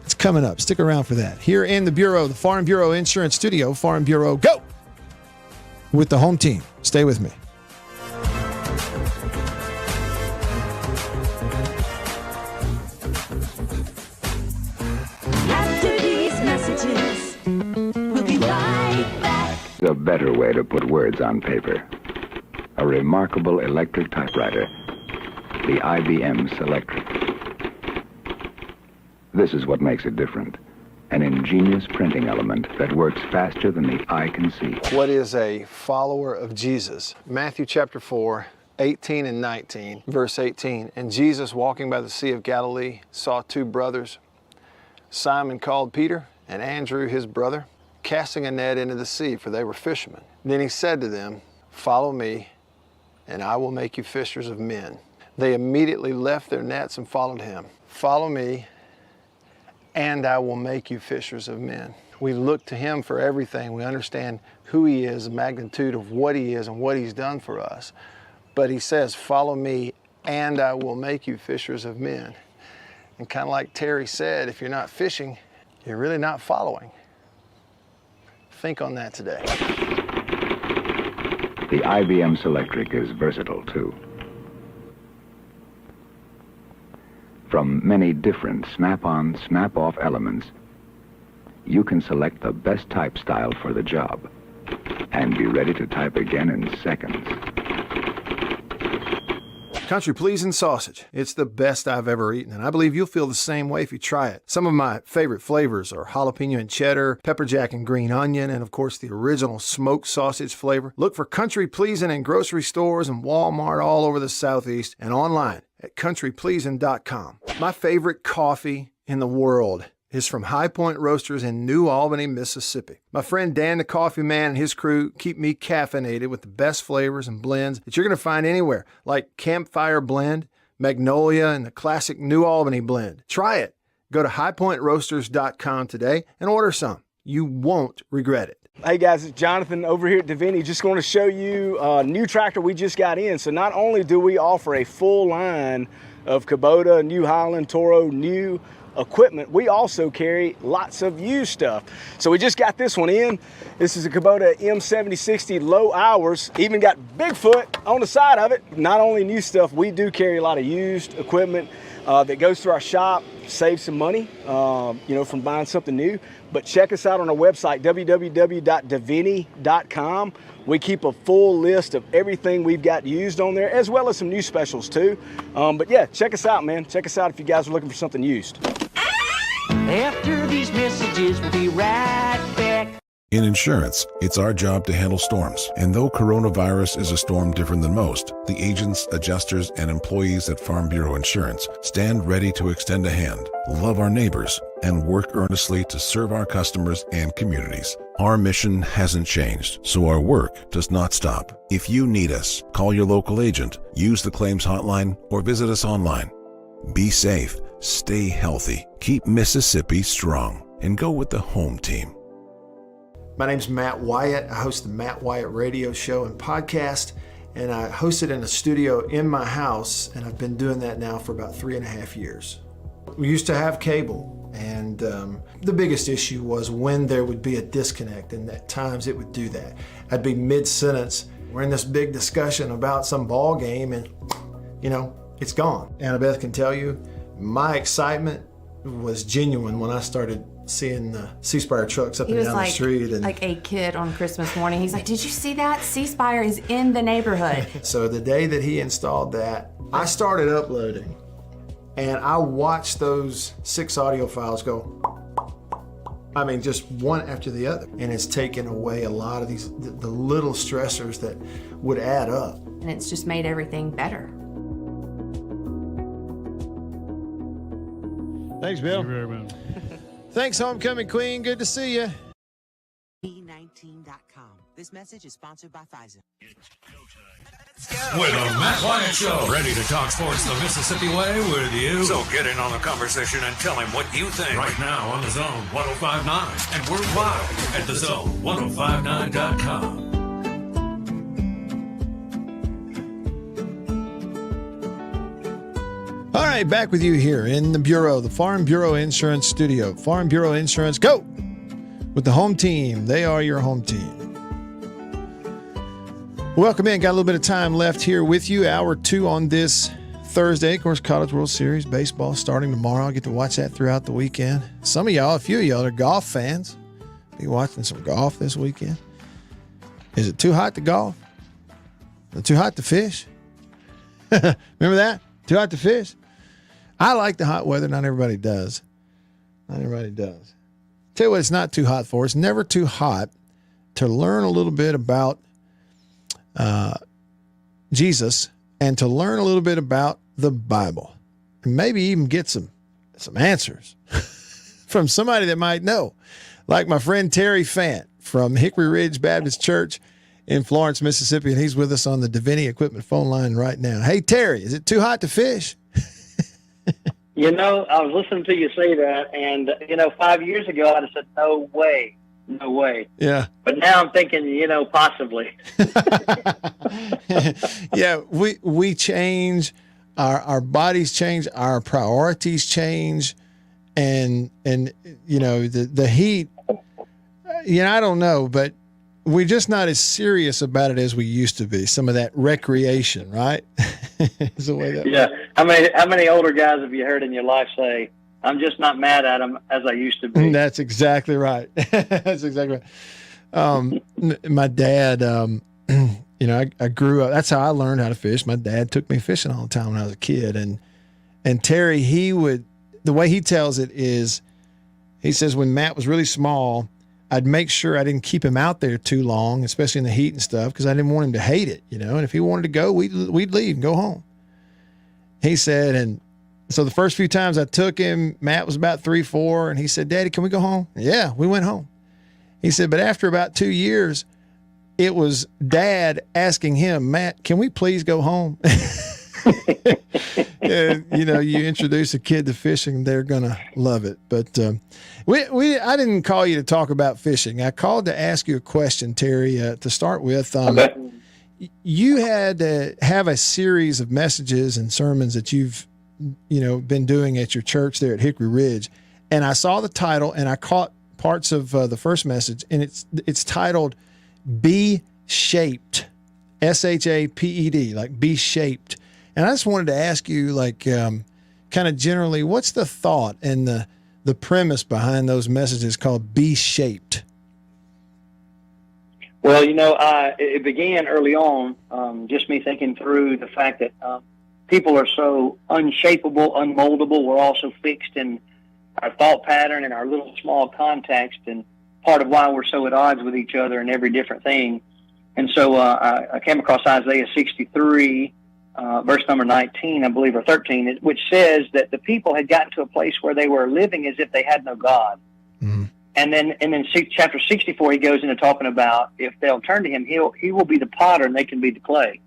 C: It's coming up. Stick around for that. Here in the Bureau, the Farm Bureau Insurance Studio, Farm Bureau, go! With the home team. Stay with me.
R: After these messages, we'll be right back.
L: The better way to put words on paper. A remarkable electric typewriter, the IBM Selectric. This is what makes it different. An ingenious printing element that works faster than the eye can see.
K: What is a follower of Jesus? Matthew chapter 4, 18 and 19, verse 18. And Jesus, walking by the Sea of Galilee, saw two brothers, Simon called Peter, and Andrew his brother, casting a net into the sea, for they were fishermen. Then he said to them, "Follow me, and I will make you fishers of men." They immediately left their nets and followed him. Follow me, and I will make you fishers of men. We look to him for everything. We understand who he is, the magnitude of what he is and what he's done for us. But he says, follow me, and I will make you fishers of men. And kind of like Terry said, if you're not fishing, you're really not following. Think on that today.
L: The IBM Selectric is versatile, too. From many different snap-on, snap-off elements, you can select the best type style for the job and be ready to type again in seconds.
K: Country Pleasing sausage. It's the best I've ever eaten, and I believe you'll feel the same way if you try it. Some of my favorite flavors are jalapeno and cheddar, pepper jack and green onion, and of course the original smoked sausage flavor. Look for Country Pleasing in grocery stores and Walmart all over the Southeast and online at countrypleasing.com. My favorite coffee in the world is from High Point Roasters in New Albany, Mississippi. My friend Dan the Coffee Man and his crew keep me caffeinated with the best flavors and blends that you're going to find anywhere, like Campfire Blend, Magnolia, and the classic New Albany blend. Try it. Go to highpointroasters.com today and order some. You won't regret it.
H: Hey guys, it's Jonathan over here at Davini. Just going to show you a new tractor we just got in. So not only do we offer a full line of Kubota, New Holland, Toro, new equipment, we also carry lots of used stuff. So we just got this one in. This is a Kubota M7060 low hours. Even got Bigfoot on the side of it. Not only new stuff, we do carry a lot of used equipment that goes through our shop, save some money, from buying something new. But check us out on our website, www.davini.com. We keep a full list of everything we've got used on there, as well as some new specials too. But yeah, check us out, man. Check us out if you guys are looking for something used.
F: After these messages, we'll be right back.
I: In insurance, it's our job to handle storms. And though coronavirus is a storm different than most, the agents, adjusters, and employees at Farm Bureau Insurance stand ready to extend a hand, love our neighbors, and work earnestly to serve our customers and communities. Our mission hasn't changed, so our work does not stop. If you need us, call your local agent, use the claims hotline, or visit us online. Be safe, stay healthy, keep Mississippi strong, and go with the home team.
K: My name's Matt Wyatt. I host the Matt Wyatt radio show and podcast, and I host it in a studio in my house, and I've been doing that now for about 3.5 years. We used to have cable, and the biggest issue was when there would be a disconnect, and at times it would do that. I'd be mid-sentence, we're in this big discussion about some ball game, and it's gone. Annabeth can tell you, my excitement was genuine when I started seeing the C-Spire trucks up and down the street. And
J: like a kid on Christmas morning. He's like, did you see that? C-Spire is in the neighborhood.
K: So the day that he installed that, I started uploading, and I watched those 6 audio files go, just one after the other. And it's taken away a lot of the little stressors that would add up.
J: And it's just made everything better.
C: Thanks, Bill.
D: Thank you very much.
C: Thanks, Homecoming Queen. Good to see you.
S: E19.com. This message is sponsored by Pfizer.
A: With the Matt Wyatt Show, ready to talk sports the Mississippi way with you. So get in on the conversation and tell him what you think right now on the Zone 105.9 and worldwide at thezone1059.com.
C: All right, back with you here in the Bureau, the Farm Bureau Insurance Studio. Farm Bureau Insurance, go! With the home team. They are your home team. Welcome in. Got a little bit of time left here with you. Hour 2 on this Thursday. Of course, College World Series baseball starting tomorrow. I'll get to watch that throughout the weekend. Some of y'all, a few of y'all are golf fans. Be watching some golf this weekend. Is it too hot to golf? Is it too hot to fish? Remember that? Too hot to fish? I like the hot weather. Not everybody does. Not everybody does. Tell you what, it's not too hot for. It's never too hot to learn a little bit about Jesus and to learn a little bit about the Bible, and maybe even get some answers from somebody that might know, like my friend Terry Fant from Hickory Ridge Baptist Church in Florence, Mississippi, and he's with us on the Davini Equipment phone line right now. Hey, Terry, is it too hot to fish?
T: I was listening to you say that, and 5 years ago I'd have said, no way.
C: Yeah.
T: But now I'm thinking, possibly.
C: Yeah, we change, our bodies change, our priorities change, and the heat. I don't know, but we're just not as serious about it as we used to be. Some of that recreation, right? Is the way that
T: yeah. How many older guys have you heard in your life say, I'm just not mad at them as I used to be?
C: That's exactly right. That's exactly right. My dad, I grew up, that's how I learned how to fish. My dad took me fishing all the time when I was a kid. And Terry, the way he tells it is, he says when Matt was really small, I'd make sure I didn't keep him out there too long, especially in the heat and stuff, because I didn't want him to hate it, and if he wanted to go, we'd leave and go home. He said, and so the first few times I took him, Matt was about 3-4, and he said, Daddy, can we go home? Yeah, we went home. He said, but after about 2 years, it was Dad asking him, Matt, can we please go home? You introduce a kid to fishing, they're gonna love it. But I didn't call you to talk about fishing. I called to ask you a question, Terry. To start with,
T: Okay.
C: You had to have a series of messages and sermons that you've been doing at your church there at Hickory Ridge, and I saw the title and I caught parts of the first message, and it's titled "Be Shaped," SHAPED, like be shaped. And I just wanted to ask you, like, kind of generally, what's the thought and the premise behind those messages called "Be Shaped"?
T: Well, it began early on, just me thinking through the fact that people are so unshapable, unmoldable. We're also fixed in our thought pattern and our little small context, and part of why we're so at odds with each other in every different thing. And so I came across Isaiah 63, verse number 19, I believe, or 13, which says that the people had gotten to a place where they were living as if they had no God. Mm-hmm. And then chapter 64, he goes into talking about if they'll turn to him, he will be the potter and they can be the clay.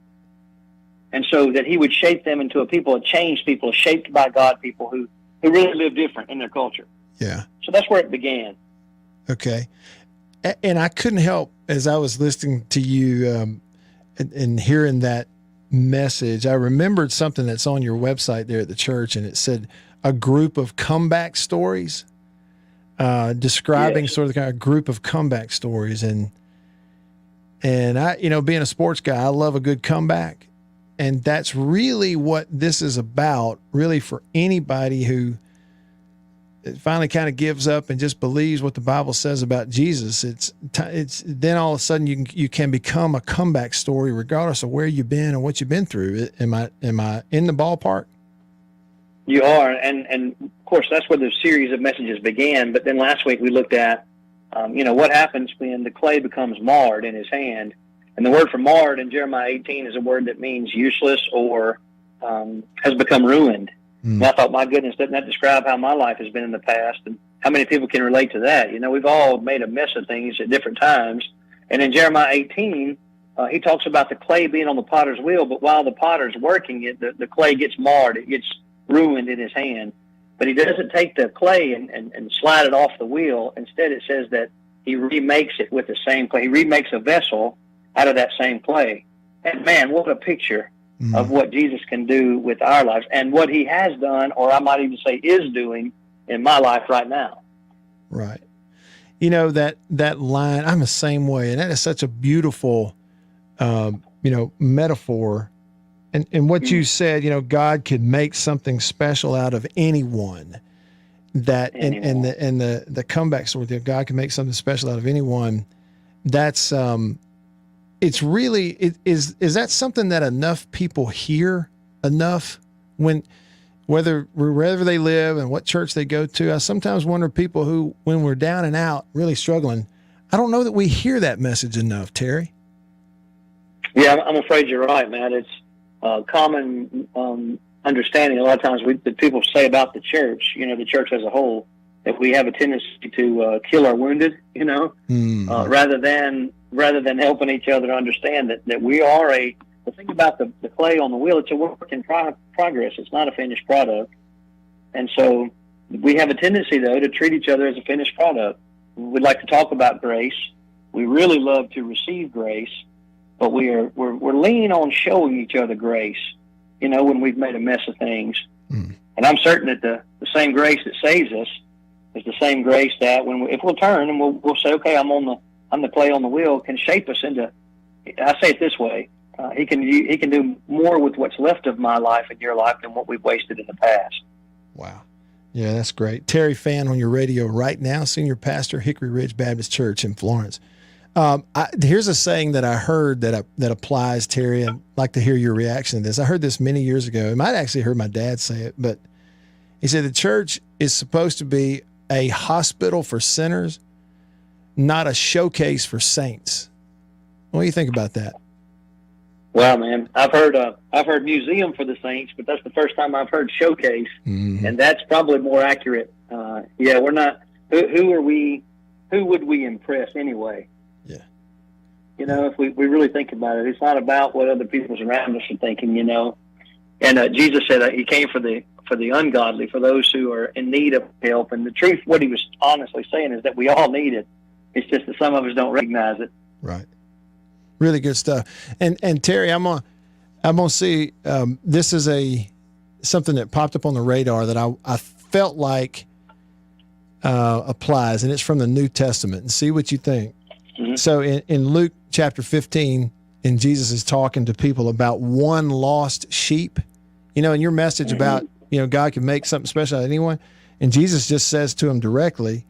T: And so that he would shape them into a people, a changed people, shaped by God people who really live different in their culture.
C: Yeah.
T: So that's where it began.
C: Okay. And I couldn't help, as I was listening to you and hearing that message, I remembered something that's on your website there at the church, and it said a group of comeback stories. Describing
T: Yes.
C: sort of the kind of group of comeback stories. And I, being a sports guy, I love a good comeback. And that's really what this is about, really, for anybody who finally kind of gives up and just believes what the Bible says about Jesus. It's then all of a sudden you can become a comeback story regardless of where you've been and what you've been through. Am I in the ballpark?
T: You are, and of course that's where the series of messages began. But then last week we looked at, what happens when the clay becomes marred in his hand. And the word for marred in Jeremiah 18 is a word that means useless or has become ruined. And I thought, my goodness, doesn't that describe how my life has been in the past? And how many people can relate to that? We've all made a mess of things at different times. And in Jeremiah 18, he talks about the clay being on the potter's wheel, but while the potter's working it, the clay gets marred. It gets ruined in his hand. But he doesn't take the clay and slide it off the wheel. Instead, it says that he remakes it with the same clay. He remakes a vessel out of that same clay. And man, what a picture of what Jesus can do with our lives and what he has done, or I might even say is doing in my life right now.
C: Right. That line, I'm the same way. And that is such a beautiful, metaphor. And what you said, God could make something special out of anyone. That and the comeback story that God can make something special out of anyone. That's it's really is that something that enough people hear enough wherever they live and what church they go to. I sometimes wonder people who, when we're down and out, really struggling, I don't know that we hear that message enough, Terry.
T: Yeah, I'm afraid you're right, Matt. It's common understanding a lot of times that people say about the church, the church as a whole, that we have a tendency to kill our wounded, rather than helping each other understand that we are the thing about the clay on the wheel, it's a work in progress. It's not a finished product. And so we have a tendency, though, to treat each other as a finished product. We'd like to talk about grace. We really love to receive grace, but we're leaning on showing each other grace, when we've made a mess of things. And I'm certain that the same grace that saves us is the same grace that if we'll turn and we'll say, okay, I'm the clay on the wheel, can shape us into, I say it this way, he can do more with what's left of my life and your life than what we've wasted in the past.
C: Wow. Yeah, that's great. Terry Fan on your radio right now, senior pastor, Hickory Ridge Baptist Church in Florence. Here's a saying that I heard that applies, Terry. I'd like to hear your reaction to this. I heard this many years ago. I might actually heard my dad say it, but he said the church is supposed to be a hospital for sinners, not a showcase for saints. What do you think about that?
T: Wow, man, I've heard museum for the saints, but that's the first time I've heard showcase, and that's probably more accurate. We're not. Who are we? Who would we impress anyway?
C: Yeah.
T: If we really think about it, it's not about what other people around us are thinking. And Jesus said he came for the ungodly, for those who are in need of help. And the truth, what he was honestly saying is that we all need it. It's just that some of us don't recognize it.
C: Right. Really good stuff. And Terry, I'm gonna see. This is something that popped up on the radar that I felt like applies, and it's from the New Testament. And see what you think. Mm-hmm. So in Luke chapter 15, and Jesus is talking to people about one lost sheep. In your message about God can make something special out of anyone, and Jesus just says to him directly.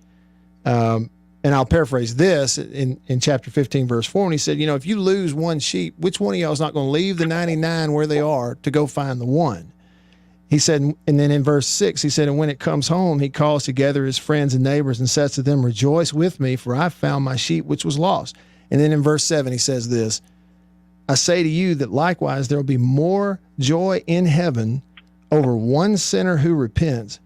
C: And I'll paraphrase this in chapter 15, verse 4. And he said, if you lose one sheep, which one of y'all is not going to leave the 99 where they are to go find the one? He said, and then in verse 6, he said, and when it comes home, he calls together his friends and neighbors and says to them, rejoice with me, for I found my sheep which was lost. And then in verse 7, he says this, I say to you that likewise there will be more joy in heaven over one sinner who repents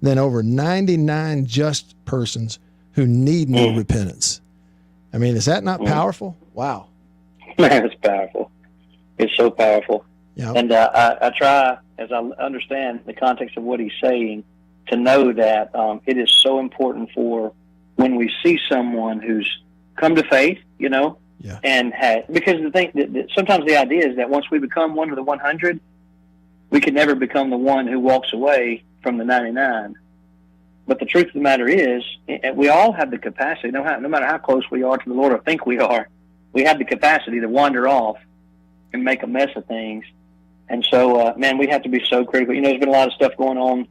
C: than over 99 just persons who need no repentance. I mean, is that not powerful? Wow.
T: Man, it's powerful. It's so powerful. Yep. And I try, as I understand the context of what he's saying, to know that it is so important for when we see someone who's come to faith, and because the thing that sometimes the idea is that once we become one of the 100, we can never become the one who walks away from the 99. But the truth of the matter is, we all have the capacity, no matter how close we are to the Lord or think we are, we have the capacity to wander off and make a mess of things. And so, man, we have to be so critical. There's been a lot of stuff going on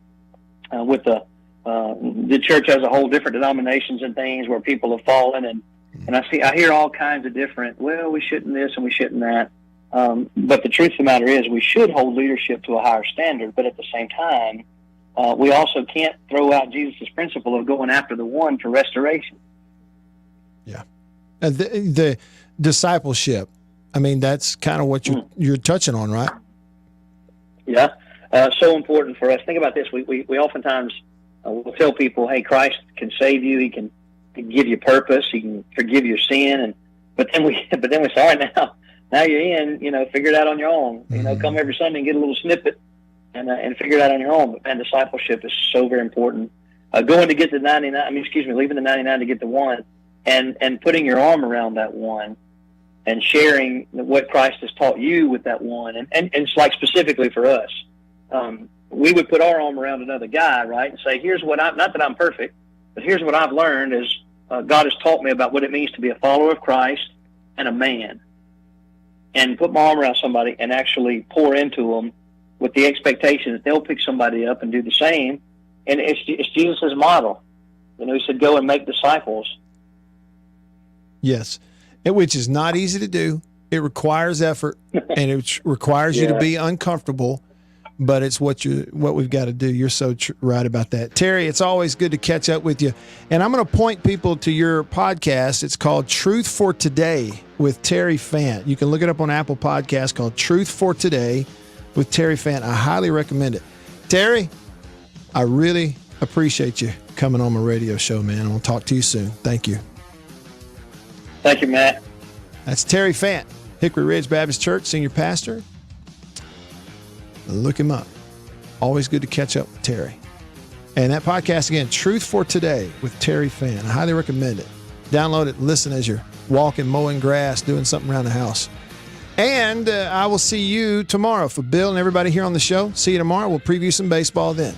T: with the church as a whole, different denominations and things where people have fallen. And I hear all kinds of different, well, we shouldn't this and we shouldn't that. But the truth of the matter is we should hold leadership to a higher standard. But at the same time, we also can't throw out Jesus' principle of going after the one for restoration.
C: Yeah. The discipleship, I mean, that's kind of what you're touching on, right?
T: Yeah. So important for us. Think about this. We oftentimes will tell people, hey, Christ can save you. He can give you purpose. He can forgive your sin. But then we say, all right, now you're in, figure it out on your own. Come every Sunday and get a little snippet. And figure it out on your own. And discipleship is so very important. Going to get the 99, leaving the 99 to get the one, and putting your arm around that one, and sharing what Christ has taught you with that one. And it's like specifically for us, we would put our arm around another guy, right, and say, here's what not that I'm perfect, but here's what I've learned is God has taught me about what it means to be a follower of Christ and a man. And put my arm around somebody and actually pour into them with the expectation that they'll pick somebody up and do the same. And it's Jesus' model. He said, go and make disciples.
C: Yes, which is not easy to do. It requires effort, and it requires you to be uncomfortable, but it's what we've got to do. You're so right about that. Terry, it's always good to catch up with you. And I'm going to point people to your podcast. It's called Truth for Today with Terry Fant. You can look it up on Apple Podcasts, called Truth for Today with Terry Fant. I highly recommend it. Terry, I really appreciate you coming on my radio show, man. I'm going to talk to you soon. Thank you.
T: Thank you, Matt.
C: That's Terry Fant, Hickory Ridge Baptist Church, senior pastor. Look him up. Always good to catch up with Terry. And that podcast, again, Truth for Today with Terry Fant. I highly recommend it. Download it, listen as you're walking, mowing grass, doing something around the house. And I will see you tomorrow. For Bill and everybody here on the show, see you tomorrow. We'll preview some baseball then.